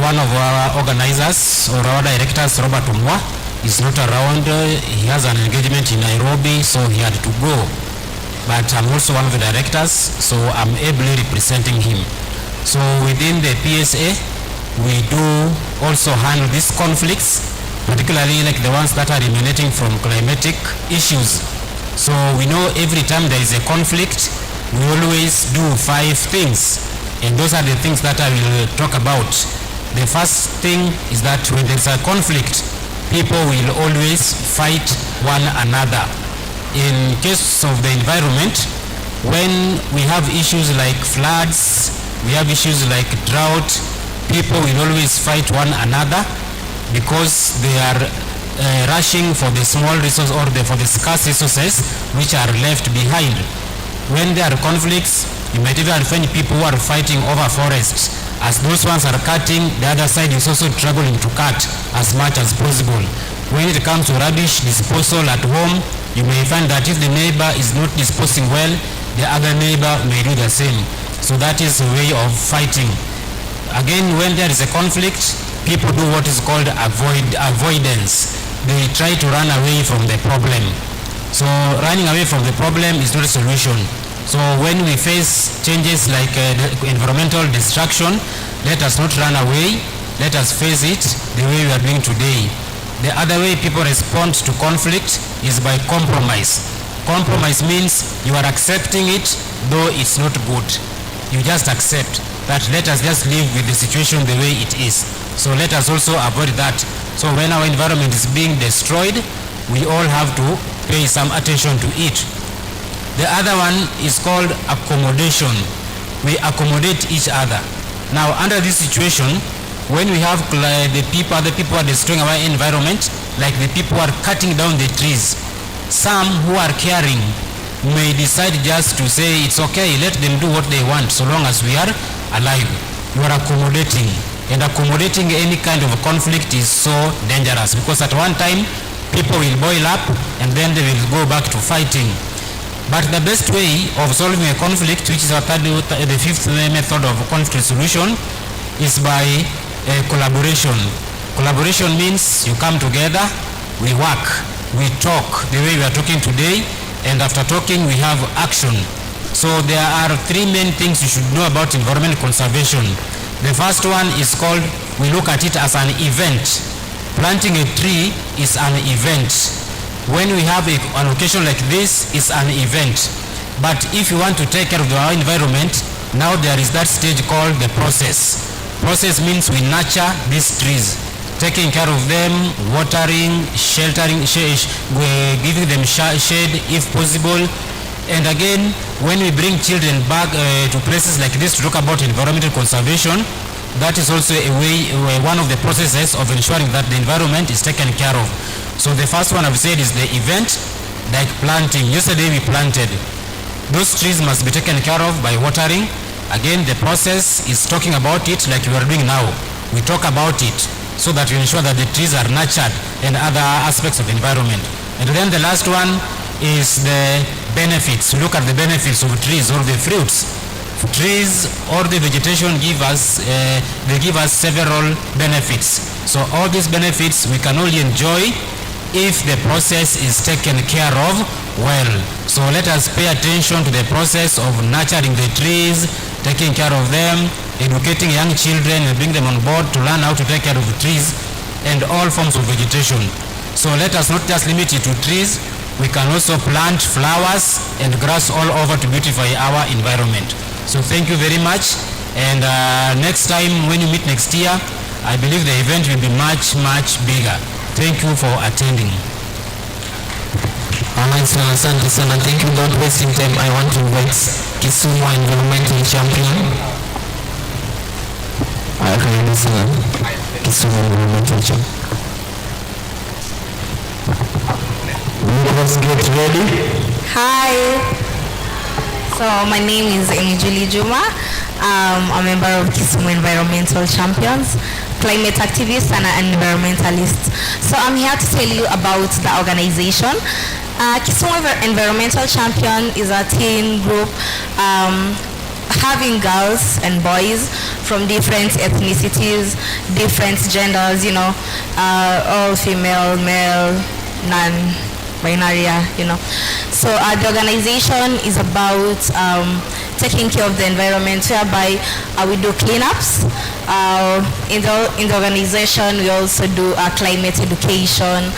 one of our organizers or our directors, Robert Umwa, is not around. He has an engagement in Nairobi, so he had to go. But I'm also one of the directors, so I'm ably representing him. So within the PSA, we do also handle these conflicts, particularly like the ones that are emanating from climatic issues. So we know every time there is a conflict, we always do 5 things. And those are the things that I will talk about. The first thing is that when there's a conflict, people will always fight one another. In case of the environment, when we have issues like floods, we have issues like drought, people will always fight one another because they are rushing for the small resource or for the scarce resources which are left behind. When there are conflicts, you might even find people who are fighting over forests. As those ones are cutting, the other side is also struggling to cut as much as possible. When it comes to rubbish disposal at home, you may find that if the neighbor is not disposing well, the other neighbor may do the same. So that is a way of fighting. Again, when there is a conflict, people do what is called avoidance. They try to run away from the problem. So running away from the problem is not a solution. So when we face changes like environmental destruction, let us not run away, let us face it the way we are doing today. The other way people respond to conflict is by compromise. Compromise means you are accepting it though it's not good. You just accept that let us just live with the situation the way it is. So let us also avoid that. So when our environment is being destroyed, we all have to pay some attention to it. The other one is called accommodation. We accommodate each other. Now under this situation, when we have other people are destroying our environment, like the people who are cutting down the trees, some who are caring may decide just to say it's okay, let them do what they want so long as we are alive. You are accommodating, and accommodating any kind of conflict is so dangerous because at one time people will boil up and then they will go back to fighting. But the best way of solving a conflict, which is the fifth method of conflict resolution, is by collaboration. Collaboration means you come together, we work, we talk the way we are talking today, and after talking we have action. So there are 3 main things you should know about environment conservation. The first one is called, we look at it as an event. Planting a tree is an event. When we have an occasion like this, it's an event. But if you want to take care of our environment, now there is that stage called the process. Process means we nurture these trees, taking care of them, watering, sheltering, giving them shade if possible. And again, when we bring children back to places like this to talk about environmental conservation, that is also a way, one of the processes of ensuring that the environment is taken care of. So the first one I've said is the event, like planting. Yesterday we planted. Those trees must be taken care of by watering. Again, the process is talking about it like we are doing now. We talk about it so that we ensure that the trees are nurtured and other aspects of the environment. And then the last one is the benefits. Look at the benefits of trees or the fruits. Trees or the vegetation give us several benefits. So all these benefits we can only enjoy if the process is taken care of well. So let us pay attention to the process of nurturing the trees, taking care of them, educating young children and bring them on board to learn how to take care of the trees and all forms of vegetation. So let us not just limit it to trees, we can also plant flowers and grass all over to beautify our environment. So thank you very much, and next time when you meet next year, I believe the event will be much, much bigger. Thank you for attending. Asante sana. Thank you. Not wasting time, I want to invite KISUMU environmental champion. Karibu sana KISUMU environmental champion. Let's get ready. Hi. So my name is Julie Juma. I'm a member of KISUMU Environmental Champions, climate activist and an environmentalist. So I'm here to tell you about the organization. KISUMU Environmental Champion is a teen group having girls and boys from different ethnicities, different genders, all female, male, non-binary, So the organization is about taking care of the environment, whereby we do cleanups. In the organization, we also do climate education.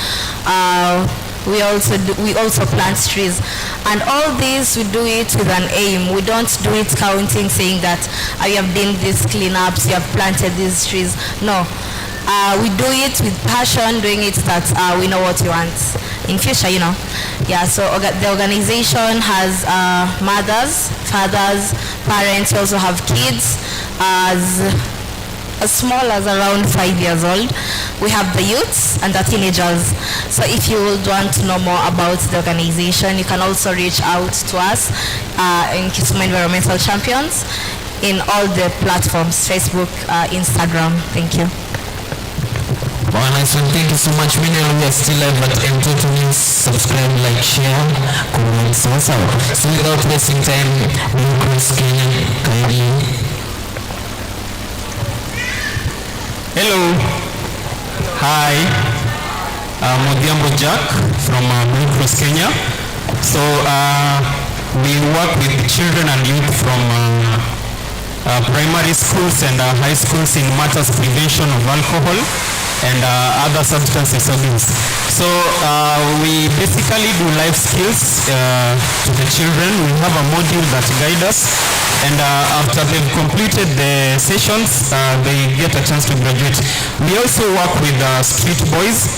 We also plant trees, and all this we do it with an aim. We don't do it counting, saying that you have done these cleanups, you have planted these trees. No, we do it with passion, doing it that we know what we want in future, Yeah, so the organization has mothers, fathers, parents. We also have kids as small as around 5 years old. We have the youths and the teenagers. So if you would want to know more about the organization, you can also reach out to us in KISUMU Environmental Champions in all the platforms, Facebook, Instagram. Thank you. Well, nice one. Thank you so much. We are still live at M2 News. Subscribe, like, share, comment, so. So without wasting time, we will cross Kenya. Kindly. Hello. Hi. I'm Odhiambo Jack from Blue Cross Kenya. So we work with children and youth from primary schools and high schools in matters prevention of alcohol and other substances abuse. So we basically do life skills to the children. We have a module that guides us, and after they've completed the sessions, they get a chance to graduate. We also work with street boys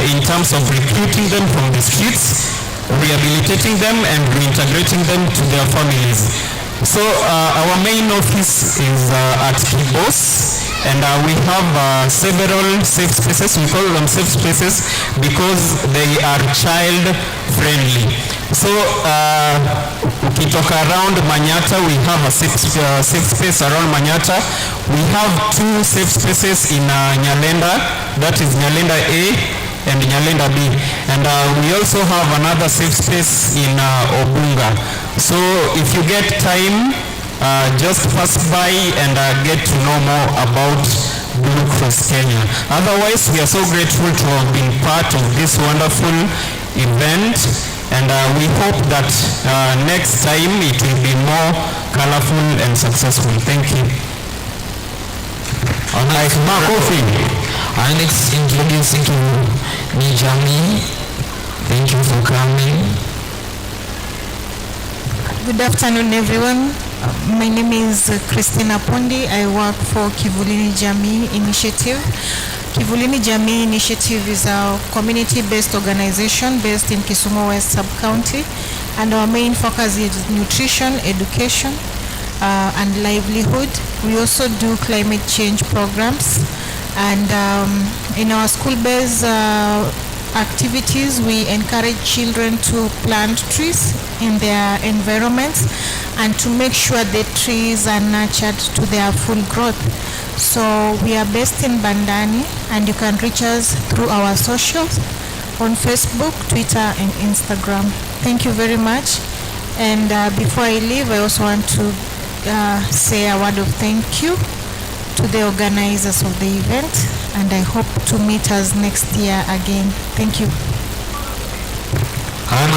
in terms of recruiting them from the streets, rehabilitating them, and reintegrating them to their families. So our main office is at Kibos, and we have several safe spaces. We call them safe spaces because they are child friendly. So ukitoka around Manyata, we have a safe space around Manyata. We have 2 safe spaces in Nyalenda, that is Nyalenda A and Nyalenda B, and we also have another safe space in Obunga. So if you get time, just pass by and get to know more about Blue Cross Kenya. Otherwise, we are so grateful to have been part of this wonderful event, and we hope that next time it will be more colorful and successful. Thank you. Alright, Makofi. And it's introducing to Nijami. Thank you for coming. Good afternoon, everyone. My name is Christina Pondi. I work for Kivulini Jamii Initiative. Kivulini Jamii Initiative is a community-based organization based in Kisumu West Sub-County, and our main focus is nutrition, education, and livelihood. We also do climate change programs, and in our school-based activities, we encourage children to plant trees in their environments and to make sure the trees are nurtured to their full growth. So we are based in Bandani, and you can reach us through our socials on Facebook, Twitter, and Instagram. Thank you very much. And before I leave, I also want to say a word of thank you to the organizers of the event, and I hope to meet us next year again. Thank you.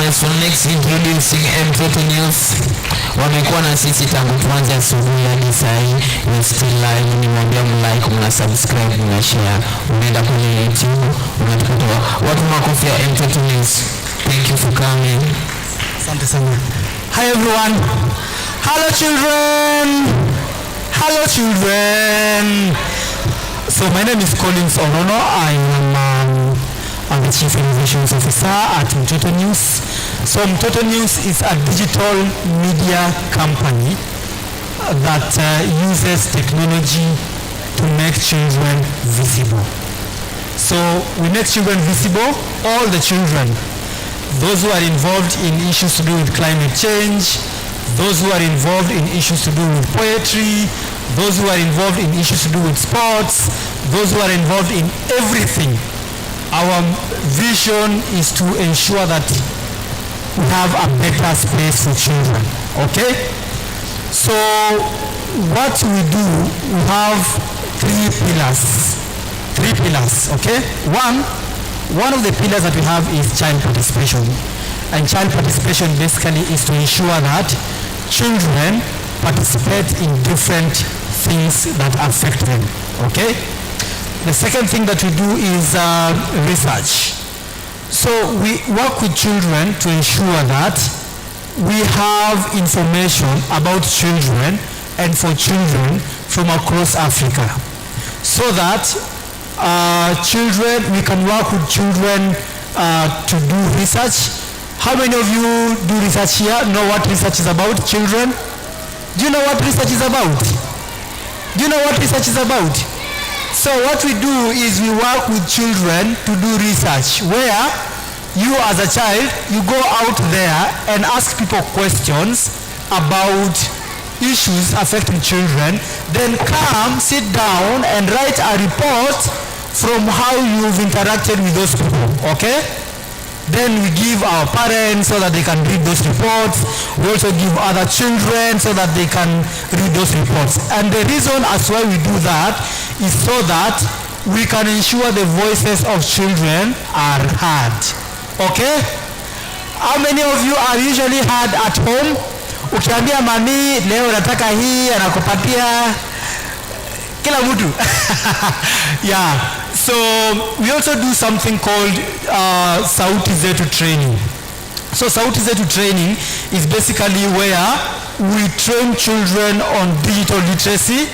So next introducing M2 News. Wamekuwa na sisi tangu tuanze asubuhi hadi saa hii. We still live. Nimwambia mlike, mna subscribe, mna share. Unaenda kwenye YouTube, unapata watu makofi ya M2 News. Thank you for coming. Asante sana. Hi everyone. Hello children. Hello children. So my name is Collins Orono. I'm the Chief Innovations Officer at Mtoto News. So Mtoto News is a digital media company that uses technology to make children visible. So we make children visible, all the children, those who are involved in issues to do with climate change, those who are involved in issues to do with poetry, those who are involved in issues to do with sports, those who are involved in everything. Our vision is to ensure that we have a better space for children, okay? So what we do, we have three pillars, okay? One of the pillars that we have is child participation. And child participation basically is to ensure that children participate in different things that affect them, okay? The second thing that we do is research. So we work with children to ensure that we have information about children and for children from across Africa, so that we can work with children to do research. How many of you do research here, know what research is about, children? Do you know what research is about? Do you know what research is about? So what we do is we work with children to do research, where you as a child, you go out there and ask people questions about issues affecting children, then come, sit down and write a report from how you've interacted with those people, okay? Then we give our parents so that they can read those reports. We also give other children so that they can read those reports. And the reason as why we do that is so that we can ensure the voices of children are heard. Okay? How many of you are usually heard at home? Ukiambia mami leo nataka hii, anakupatia kila mtu. Yeah. So we also do something called Sauti Zetu training. So Sauti Zetu training is basically where we train children on digital literacy,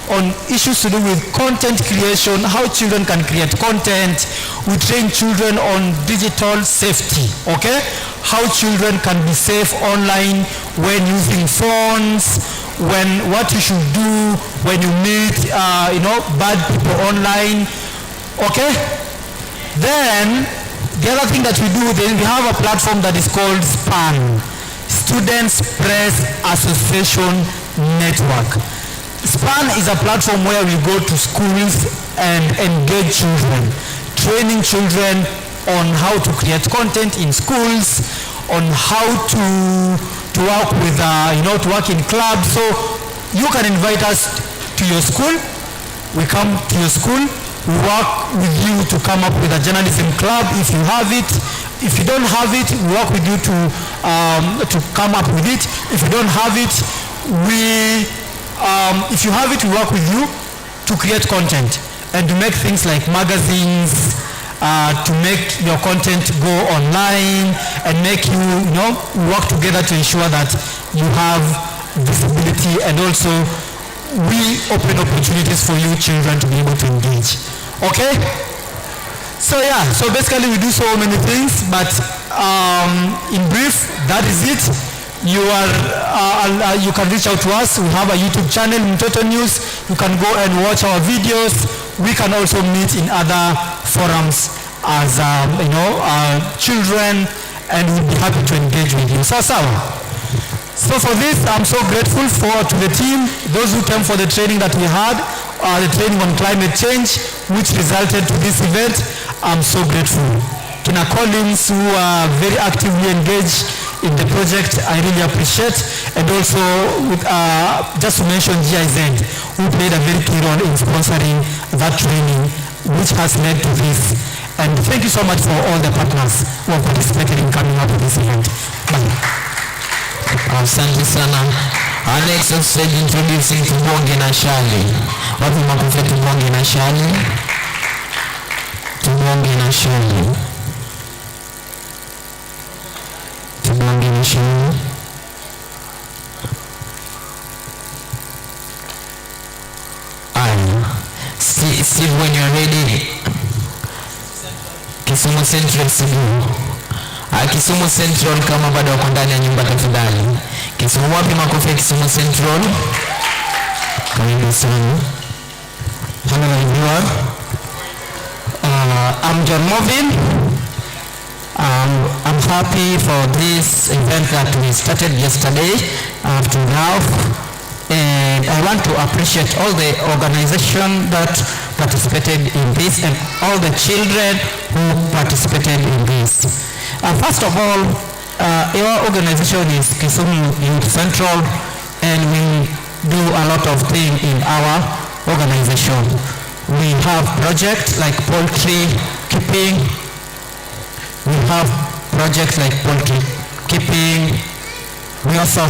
on issues to do with content creation, how children can create content. We train children on digital safety, okay? How children can be safe online when using phones, what you should do when you meet bad people online, okay? Then the other thing that we do, then we have a platform that is called SPAN, Students Press Association Network. SPAN is a platform where we go to schools and engage children, training children on how to create content in schools, on how to work with, to work in clubs. So you can invite us to your school. We come to your school. We work with you to come up with a journalism club if you have it. If you don't have it, we work with you to come up with it. If you don't have it, if you have it, we work with you to create content and to make things like magazines, to make your content go online and make you, work together to ensure that you have visibility, and also we open opportunities for you children to be able to engage. Okay? So yeah, so basically we do so many things, but in brief, that is it. You can reach out to us. We have a YouTube channel, Mtoto News. You can go and watch our videos. We can also meet in other forums as children, and we'll be happy to engage with you. So for this, I'm so grateful to the team, those who came for the training that we had, the training on climate change, which resulted to this event. I'm so grateful. Kina Collins, who are very actively engaged in the project, I really appreciate. And also, just to mention GIZ, who played a very key role in sponsoring that training, which has led to this. And thank you so much for all the partners who have participated in coming up with this event. Bye. Asante sana. Our next on stage introducing Tubonge na Shali. Wapi makofi Tubonge na Shali? Tubonge na Shali. Tubonge na Shali. Steve, when you're ready. Kisumu Central Sibu. Kisumu Central, kama bado wako ndani ya nyumba tafadhali. Kisumu, wapi makofi ya Kisumu Central? Karibu sana. Hello everyone. I'm John Movin. I'm happy for this event that we started yesterday up to now. And I want to appreciate all the organization that participated in this and all the children who participated in this. First of all, your organization is KISUMU Youth Central, and we do a lot of things in our organization. We have projects like poultry keeping. We have projects like poultry keeping. We also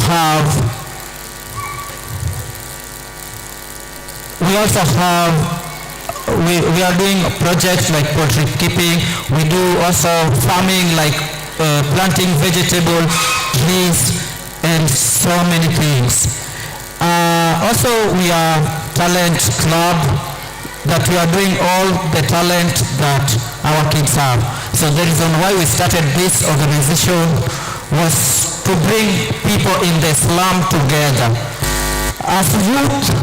we are doing projects like poultry keeping. We do also farming like planting vegetable, trees, and so many things. Also, we are talent club that we are doing all the talent that our kids have. So the reason why we started this organization was to bring people in the slum together. As youth,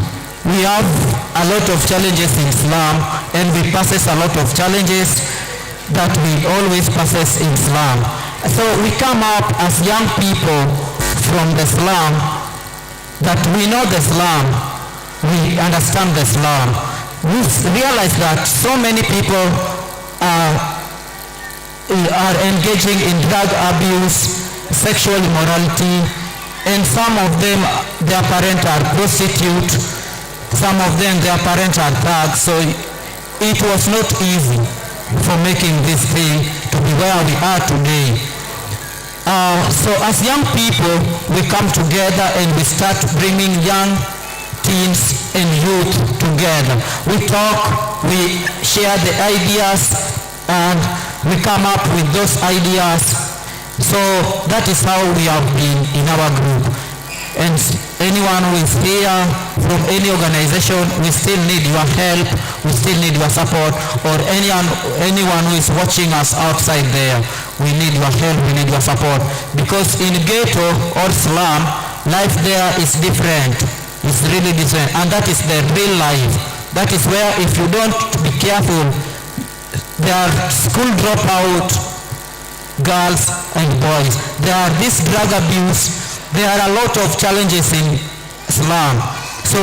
we have a lot of challenges in slum, and we passes a lot of challenges that we always passes in slum. So we come up as young people from the slum, that we know the slum, we understand the slum. We realize that so many people are engaging in drug abuse, sexual immorality, and some of them, their parents are prostitutes, some of them, their parents are thugs. So it was not easy for making this thing to be where we are today. So as young people, we come together and we start bringing young teens and youth together. We talk, we share the ideas, and we come up with those ideas. So that is how we have been in our group. And anyone who is here from any organization, we still need your help, we still need your support, or anyone who is watching us outside there, we need your help, we need your support. Because in ghetto or slum, life there is different. It's really different, and that is the real life. That is where, if you don't be careful, there are school dropout girls and boys. There are this drug abuse. There are a lot of challenges in slum. So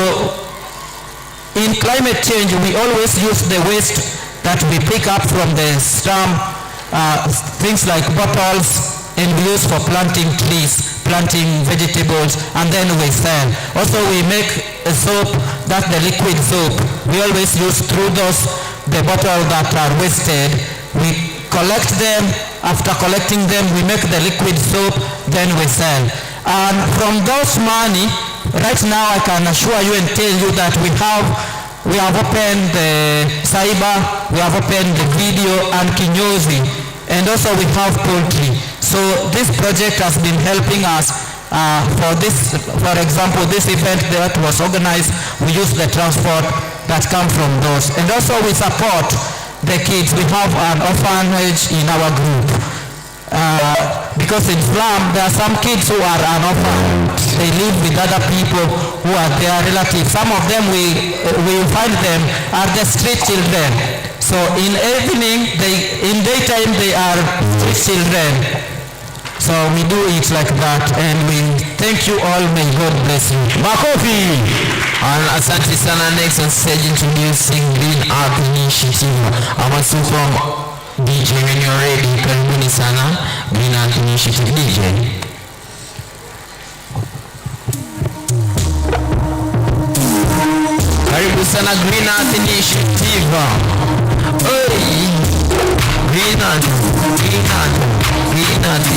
in climate change, we always use the waste that we pick up from the slum, things like bottles, and we use for planting trees, planting vegetables, and then we sell. Also, we make a soap, that's the liquid soap. We always use through the bottles that are wasted. We collect them. After collecting them, we make the liquid soap, then we sell. And from those money, right now I can assure you and tell you that we have opened the cyber, we have opened the video and kinyozi, and also we have poultry. So this project has been helping us for example, this event that was organized, we use the transport that come from those. And also we support the kids. We have an orphanage in our group. Because in slum, there are some kids who are an orphan. They live with other people who are their relatives. Some of them, we find them are the street children. So in evening, in daytime, they are street children. So we do it like that, and we thank you all. May God bless you. Makofi. And asante sana. Next on stage introducing Green Earth Initiative. I'm also from DJ. When you're ready, karibuni sana. Green Earth Initiative DJ. Karibu sana Green Earth Initiative. Hey. Green Earth, Green Earth, Green Earth.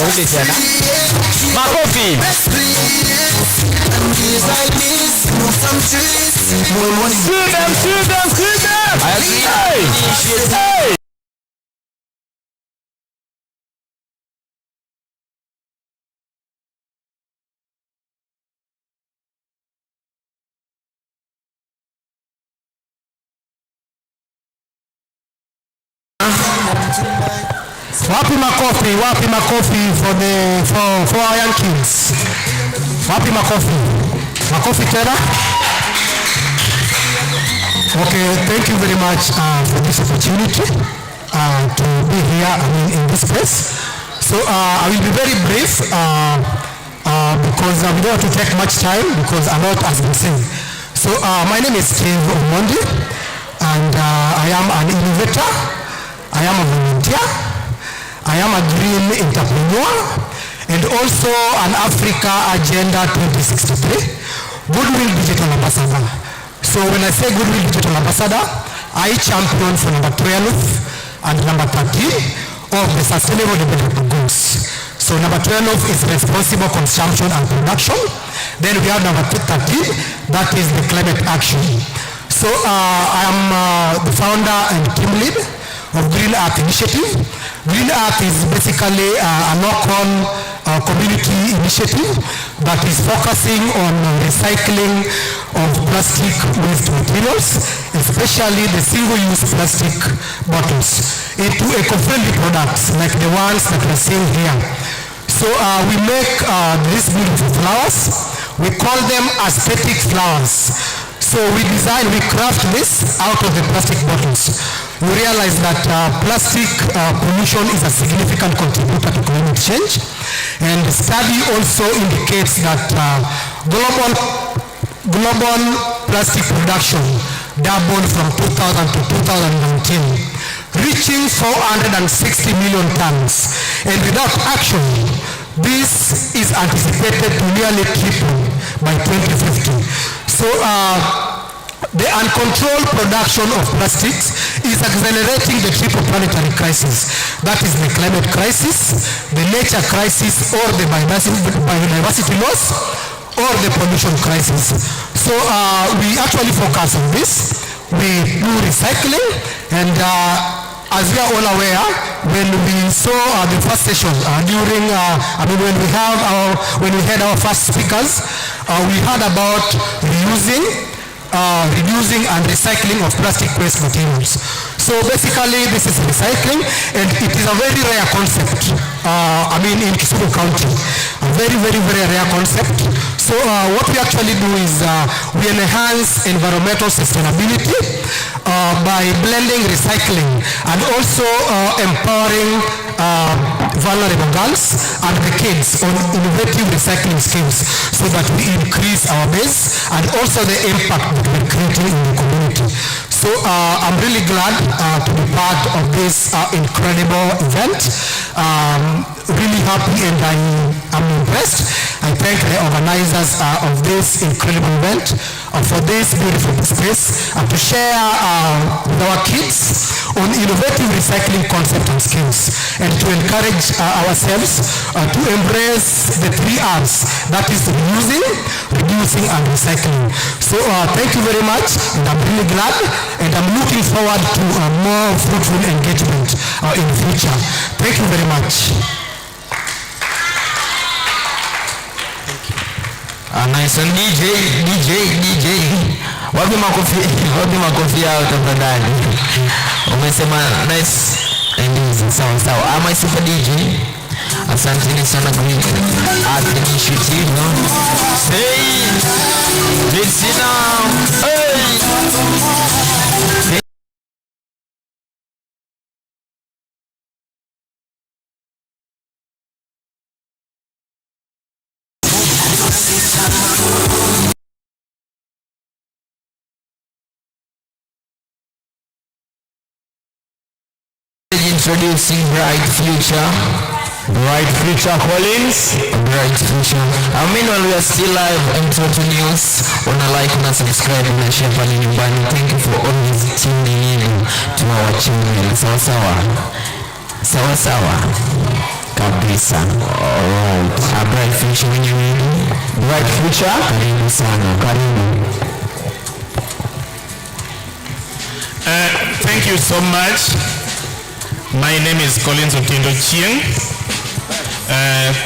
Rudi tena. Makofi. See them. Hey. Wapi makofi for our young kids. Wapi makofi tena. Okay, thank you very much for this opportunity to be here in this place. So I will be very brief because I'm going to take much time because a lot has been said. So my name is Steve Omondi and I am an innovator, I am a volunteer, I am a green entrepreneur and also an Africa Agenda 2063 Goodwill Digital Ambassador. So when I say Goodwill Digital Ambassador, I champion for number 12 and number 13 of the Sustainable Development Goals. So number 12 is responsible consumption and production. Then we have number 13, that is the climate action. So I am the founder and team lead of Green Earth Initiative. Green Earth is basically a local community initiative that is focusing on recycling of plastic waste materials, especially the single-use plastic bottles, into eco-friendly products like the ones that we're seeing here. So we make these beautiful flowers. We call them aesthetic flowers. So we craft this out of the plastic bottles. We realize that plastic pollution is a significant contributor to climate change. And the study also indicates that global plastic production doubled from 2000 to 2019, reaching 460 million tons. And without action, this is anticipated to nearly triple by 2050. So the uncontrolled production of plastics is accelerating the triple planetary crisis. That is the climate crisis, the nature crisis, or the biodiversity loss, or the pollution crisis. So we actually focus on this. We do recycling, and as we are all aware, when we saw the first session when we had our first speakers, we heard about reusing and recycling of plastic waste materials. So basically this is recycling, and it is a very rare concept in KISUMU County, a very rare concept. So what we actually do is we enhance environmental sustainability by blending recycling and also empowering vulnerable girls and the kids on innovative recycling schemes so that we increase our base and also the impact that we're creating in the community. So I'm really glad to be part of this incredible event. Really happy, and I'm impressed. I thank the organizers of this incredible event for this beautiful space and to share with our kids on innovative recycling concepts and skills, and to encourage ourselves to embrace the 3 R's, that is reusing, reducing, and recycling. So thank you very much, and I'm really glad, and I'm looking forward to more fruitful engagement in the future. Thank you very much. Nice. And DJ. Wapi makofi yao tafadhali. Umesema nice and easy. Sawa. Ama sifa DJ. Asanteni sana Green Earth Initiative, no? Hey! Listen now! Hey! Introducing Bright Future Collins. Bright Future. Meanwhile, we are still live on Total News. Wanna like and subscribe and share pale nyumbani. Thank you for always tuning in to our channel. Sawa. kabisa. Alright. A bright future when you ready? Bright future? Karibu sana. Karibu. Thank you so much. My name is Collins Otindo Chieng.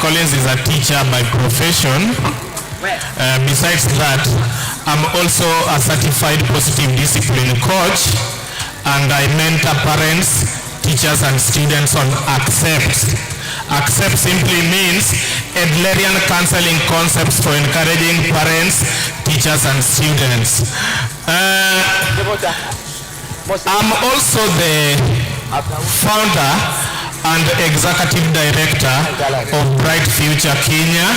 Collins is a teacher by profession. Besides that, I'm also a certified positive discipline coach, and I mentor parents, teachers, and students on ACCEPT. ACCEPT simply means Adlerian counseling concepts for encouraging parents, teachers, and students. I'm also the founder and executive director of Bright Future Kenya.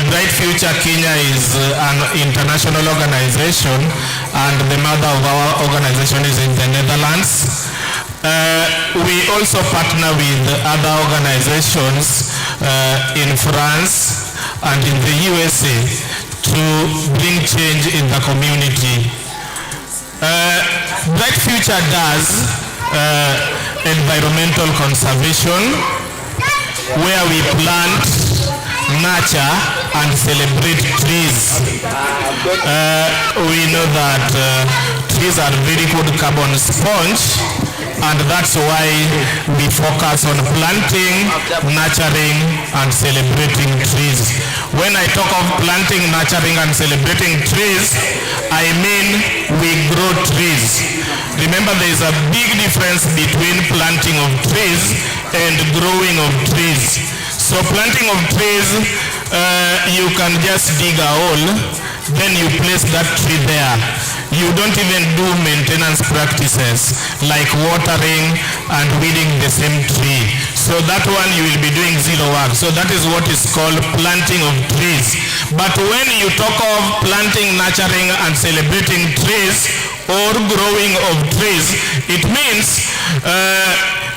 Bright Future Kenya is an international organization, and the mother of our organization is in the Netherlands. We also partner with other organizations in France and in the USA to bring change in the community. Bright Future does environmental conservation, where we plant, nurture, and celebrate trees. We know that trees are very good carbon sponge, and that's why we focus on planting, nurturing, and celebrating trees. When I talk of planting, nurturing, and celebrating trees, I mean we grow trees. Remember, there is a big difference between planting of trees and growing of trees. So planting of trees, you can just dig a hole, then you place that tree there. You don't even do maintenance practices like watering and weeding the same tree. So that one you will be doing zero work. So that is what is called planting of trees. But when you talk of planting, nurturing, and celebrating trees or growing of trees, it means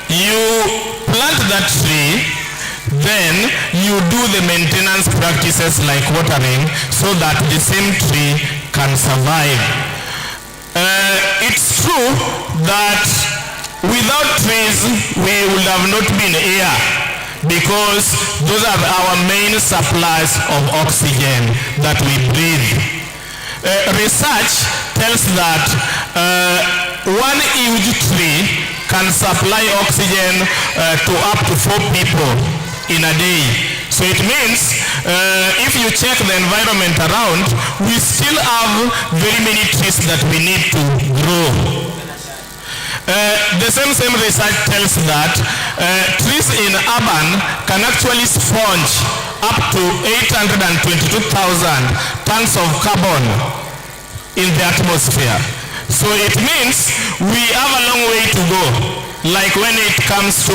you plant that tree, then you do the maintenance practices like watering so that the same tree can survive. It's true that without trees we would have not been here, because those are our main supplies of oxygen that we breathe. Research tells that one huge tree can supply oxygen to up to 4 people in a day. So it means if you check the environment around, we still have very many trees that we need to grow. The same research tells that trees in urban can actually sponge up to 822,000 tons of carbon in the atmosphere. So it means we have a long way to go, like when it comes to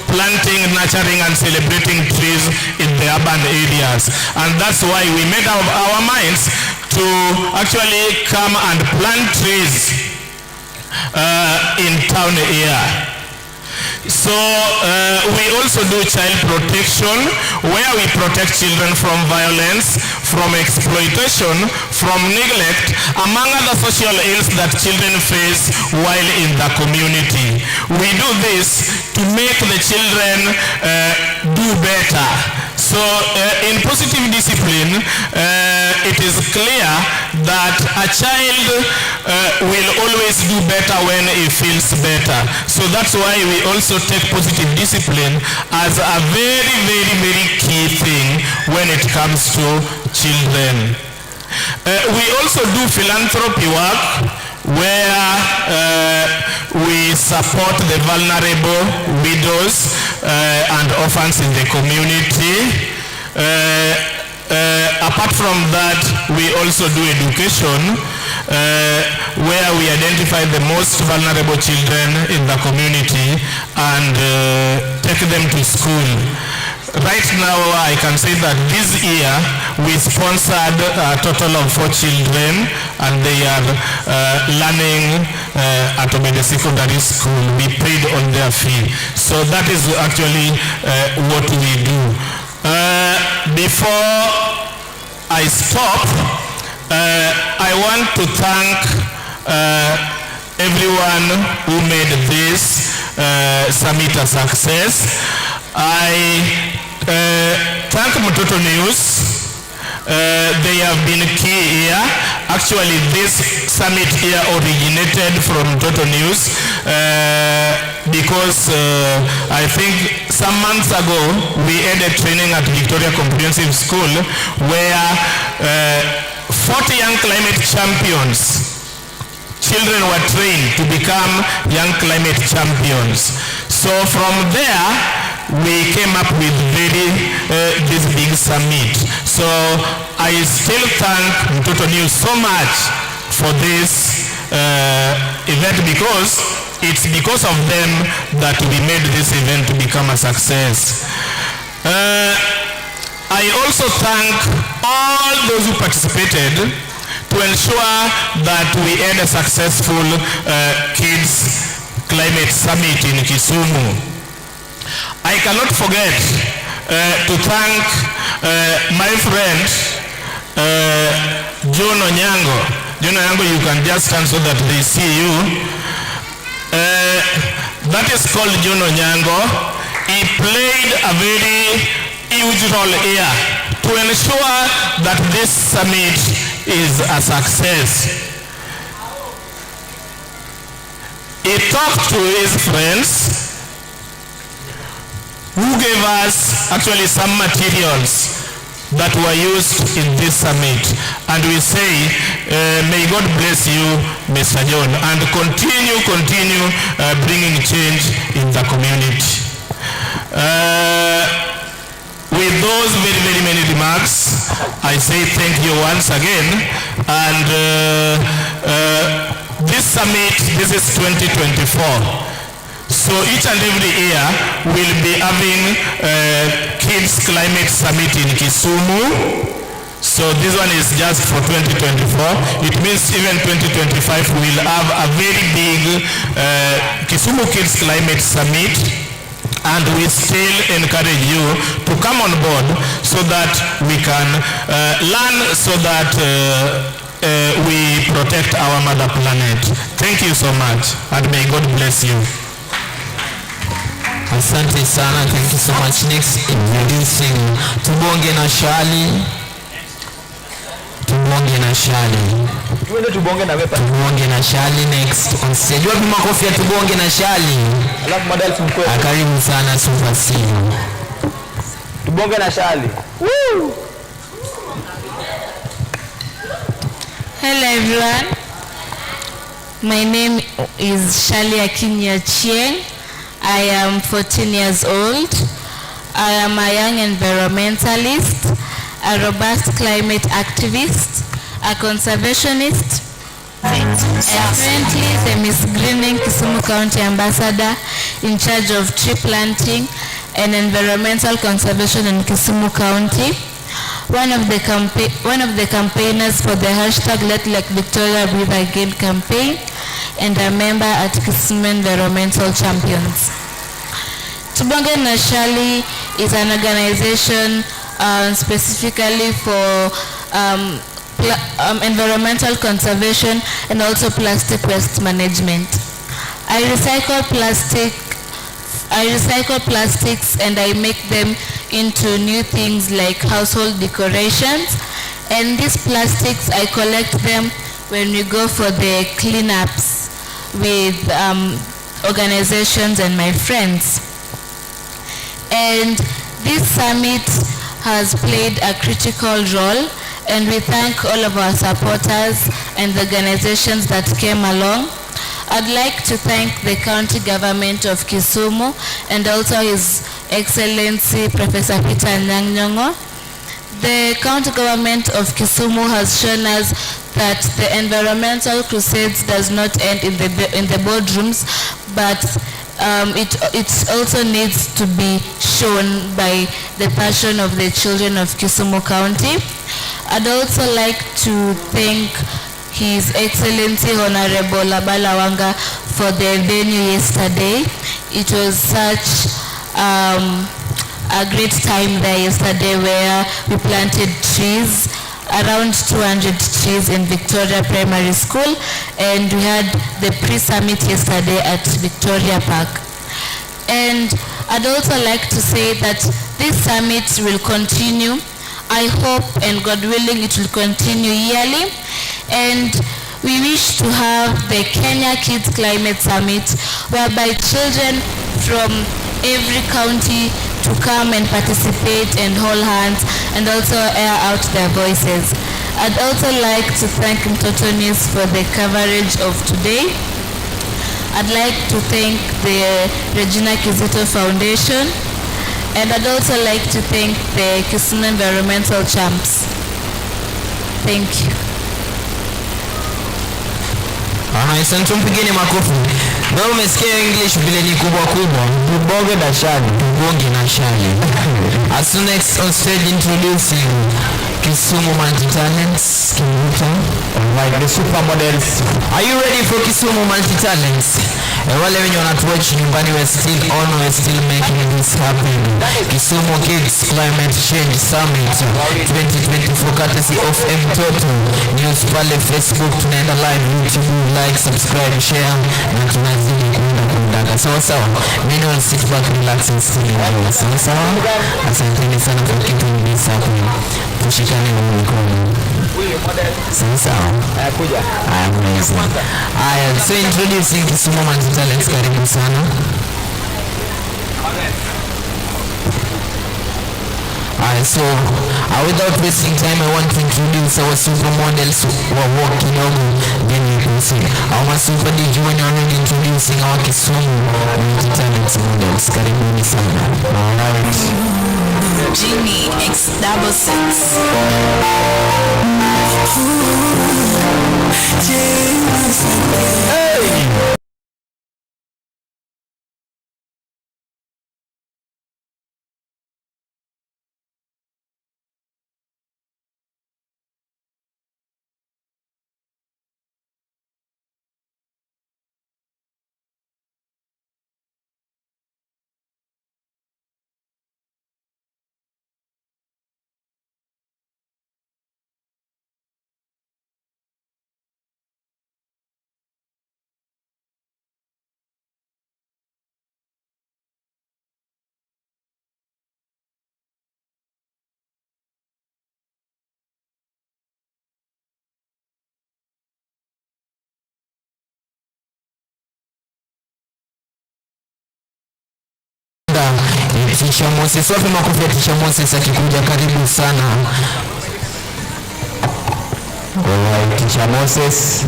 planting, nurturing, and celebrating trees in the urban areas. And that's why we made up our minds to actually come and plant trees in town here. So we also do child protection, where we protect children from violence, from exploitation, from neglect, among other social ills that children face while in the community. We do this to make the children do better. So in positive discipline, it is clear that a child will always do better when he feels better. So that's why we also take positive discipline as a very, very, very key thing when it comes to children. We also do philanthropy work, where we support the vulnerable, widows, and orphans in the community. Apart from that, we also do education, where we identify the most vulnerable children in the community and take them to school. Right now, I can say that this year we sponsored a total of 4 children, and they are learning at Obede Secondary School. We paid on their fee. So that is actually what we do. Before I stop, I want to thank everyone who made this summit a success. I thank Mtoto News. They have been key here. Actually, this summit here originated from Mtoto News because I think some months ago we had a training at Victoria Comprehensive School where 40 young climate champions, children were trained to become young climate champions. So from there, we came up with this big summit. So I still thank Mtoto News so much for this event because it's because of them that we made this event to become a success. I also thank all those who participated to ensure that we had a successful Kids Climate Summit in Kisumu. I cannot forget to thank my friend John Onyango. John Onyango, you can just stand so that they see you. That is called John Onyango. He played a very huge role here to ensure that this summit is a success. He talked to his friends who gave us actually some materials that were used in this summit. And we say, may God bless you, Mr. John, and continue bringing change in the community. With those very many remarks, I say thank you once again. And this summit, this is 2024. So each and every year we'll be having Kids Climate Summit in Kisumu. So this one is just for 2024. It means even 2025 we'll have a very big Kisumu Kids Climate Summit. And we still encourage you to come on board so that we can learn so that we protect our mother planet. Thank you so much and may God bless you. Asante sana, thank you so much. Next, introducing Tubonge na Shali. Tubonge na Shali. Tubonge na Shali next on stage. Wapi makofi ya Tubonge na Shali? Alafu madalfu mkwetu. Karibu sana Super CEO. Tubonge na Shali. Woo! Hello everyone. My name is Shali Akinya Chieng. I am 14 years old. I am a young environmentalist, a robust climate activist, a conservationist, and currently the Miss Greening Kisumu County Ambassador in charge of tree planting and environmental conservation in Kisumu County. One of the campaigners for the hashtag Let Lake Victoria Breathe Again campaign, and a member at KISUMU Environmental Champions. Tubonge na Shali is an organization specifically for environmental conservation and also plastic waste management. I recycle plastics and I make them into new things like household decorations. And these plastics, I collect them when we go for the cleanups with organizations and my friends. And this summit has played a critical role, and we thank all of our supporters and the organizations that came along. I'd like to thank the county government of Kisumu and also His Excellency Professor Peter Nyang'nyong'o. The county government of Kisumu has shown us that the environmental crusades does not end in the boardrooms, but it also needs to be shown by the passion of the children of Kisumu County. I'd also like to thank His Excellency Honorable Labala Wanga for the venue yesterday. It was such a great time there yesterday where we planted trees, around 200 trees in Victoria Primary School, and we had the pre-summit yesterday at Victoria Park. And I'd also like to say that this summit will continue. I hope and God willing it will continue yearly, and we wish to have the Kenya Kids Climate Summit whereby children from every county to come and participate and hold hands and also air out their voices. I'd also like to thank Mtoto News for the coverage of today. I'd like to thank the Regina Kizito Foundation, and I'd also like to thank the KISUMU Environmental Champs. Thank you. Asante, mpigeni makofi. Wewe umesikia English vile ni kubwa kubwa. Tubonge na shali. Tubonge na shali. As next on stage introducing KISUMU Multi-Talents. Alright, the supermodels. Are you ready for KISUMU Multi-Talents? Wale wenye wanatuwatch nyumbani, we're still on, we're still making this happen. KISUMU Kids Climate Change Summit 2024 courtesy of Mtoto News pale Facebook, tunaenda live YouTube, like, subscribe, share, na tunazidi kuenda kumdaka. Sawa sawa. Mimi will sit back, relax and still enjoy. Sawa sawa. Asanteni sana kwa keeping this happening. Tushikane mkono. Sawa sawa. Kuja. Amazing. So introducing KISUMU Multi-Talents, karibu sana. So without wasting time, I want to introduce our supermodels who are walking over. Then you can see our super DJ when you're already introducing our KISUMU Multi-Talents models. Karibuni sana. Alright. Genie X66. Hey! Teacher Moses, wapi makofi ya Teacher Moses akikuja, karibu sana. Alright, Teacher Moses.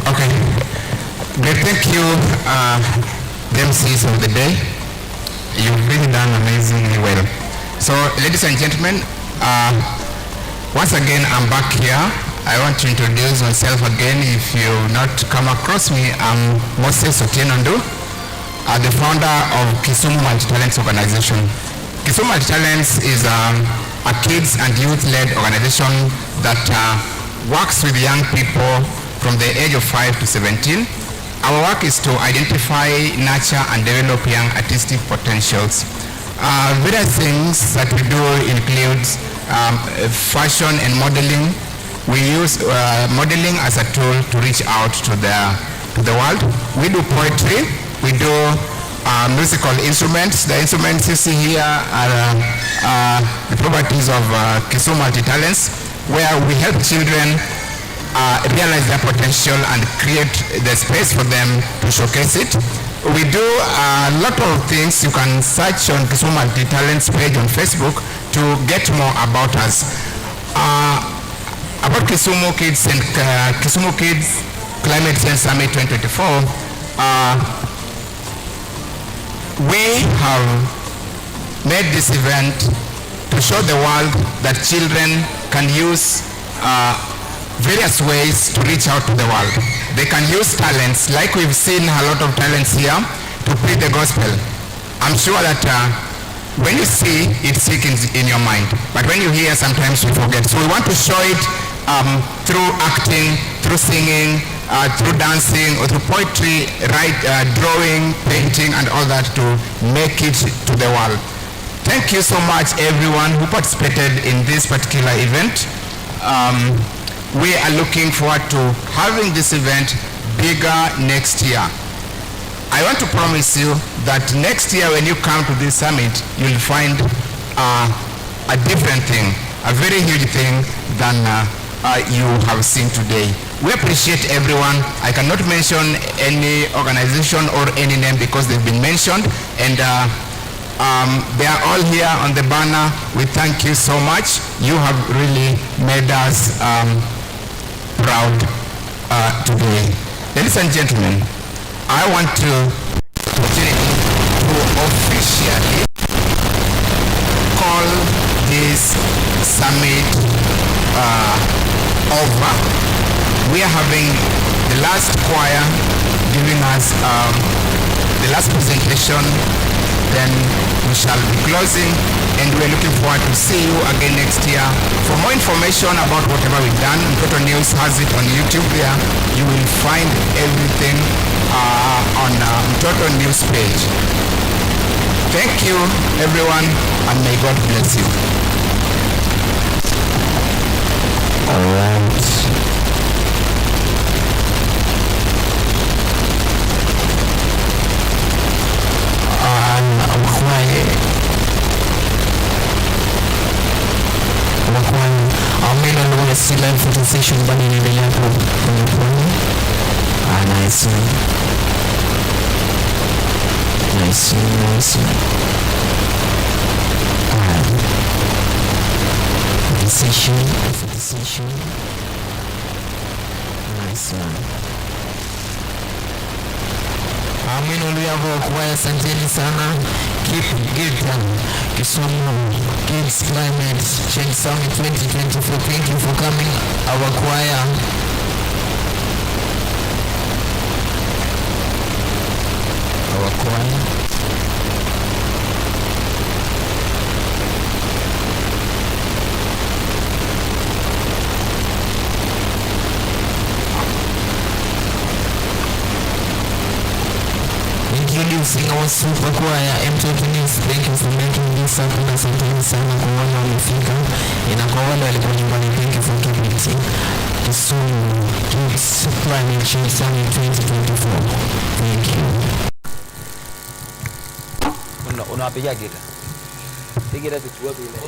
Okay. Great, thank you, the MCs of the day. You've really done amazingly well. So, ladies and gentlemen, once again, I'm back here. I want to introduce myself again. If you've not come across me, I'm Moses Otienondu, the founder of KISUMU Multi-Talents organization. KISUMU Multi-Talents is a kids and youth-led organization that works with young people from the age of 5 to 17. Our work is to identify, nurture, and develop young artistic potentials. Various things that we do include fashion and modeling. We use modeling as a tool to reach out to the world. We do poetry. We do musical instruments. The instruments you see here are the properties of KISUMU Multi-Talents, where we help children realize their potential and create the space for them to showcase it. We do a lot of things. You can search on KISUMU Multi-Talents page on Facebook to get more about us. About KISUMU Kids and KISUMU Kids Climate Change Summit 2024, we have made this event to show the world that children can use various ways to reach out to the world. They can use talents, like we've seen a lot of talents here, to preach the gospel. I'm sure that when you see, it sticks in your mind. But when you hear, sometimes you forget. So we want to show it through acting, through singing, through dancing, or through poetry, drawing, painting, and all that to make it to the world. Thank you so much, everyone who participated in this particular event. We are looking forward to having this event bigger next year. I want to promise you that next year when you come to this summit, you'll find a different thing, a very huge thing than you have seen today. We appreciate everyone. I cannot mention any organization or any name because they've been mentioned, and they are all here on the banner. We thank you so much. You have really made us proud today. Ladies and gentlemen, I want to officially call this summit over. We are having the last choir giving us the last presentation, then we shall be closing, and we're looking forward to see you again next year. For more information about whatever we've done, Mtoto News has it on YouTube there. You will find everything on Mtoto News page. Thank you everyone, and may God bless you. All right. Si live photo session bado inaendelea hapo kwenye pwani. Nice. The session. Nice one. Kwa asanteni sana. Keep good KISUMU Kids Climate Change Summit 2024. Thank you for coming, our choir. Introducing our super choir, Mtoto News. Thank you for making this happen. Asanteni sana kwa wale wamefika, na kwa wale walikuwa nyumbani, thank you for keeping it. KISUMU Kids Climate Change Summit 2024. Thank you. Unapiga gita. Piga kichwa bila.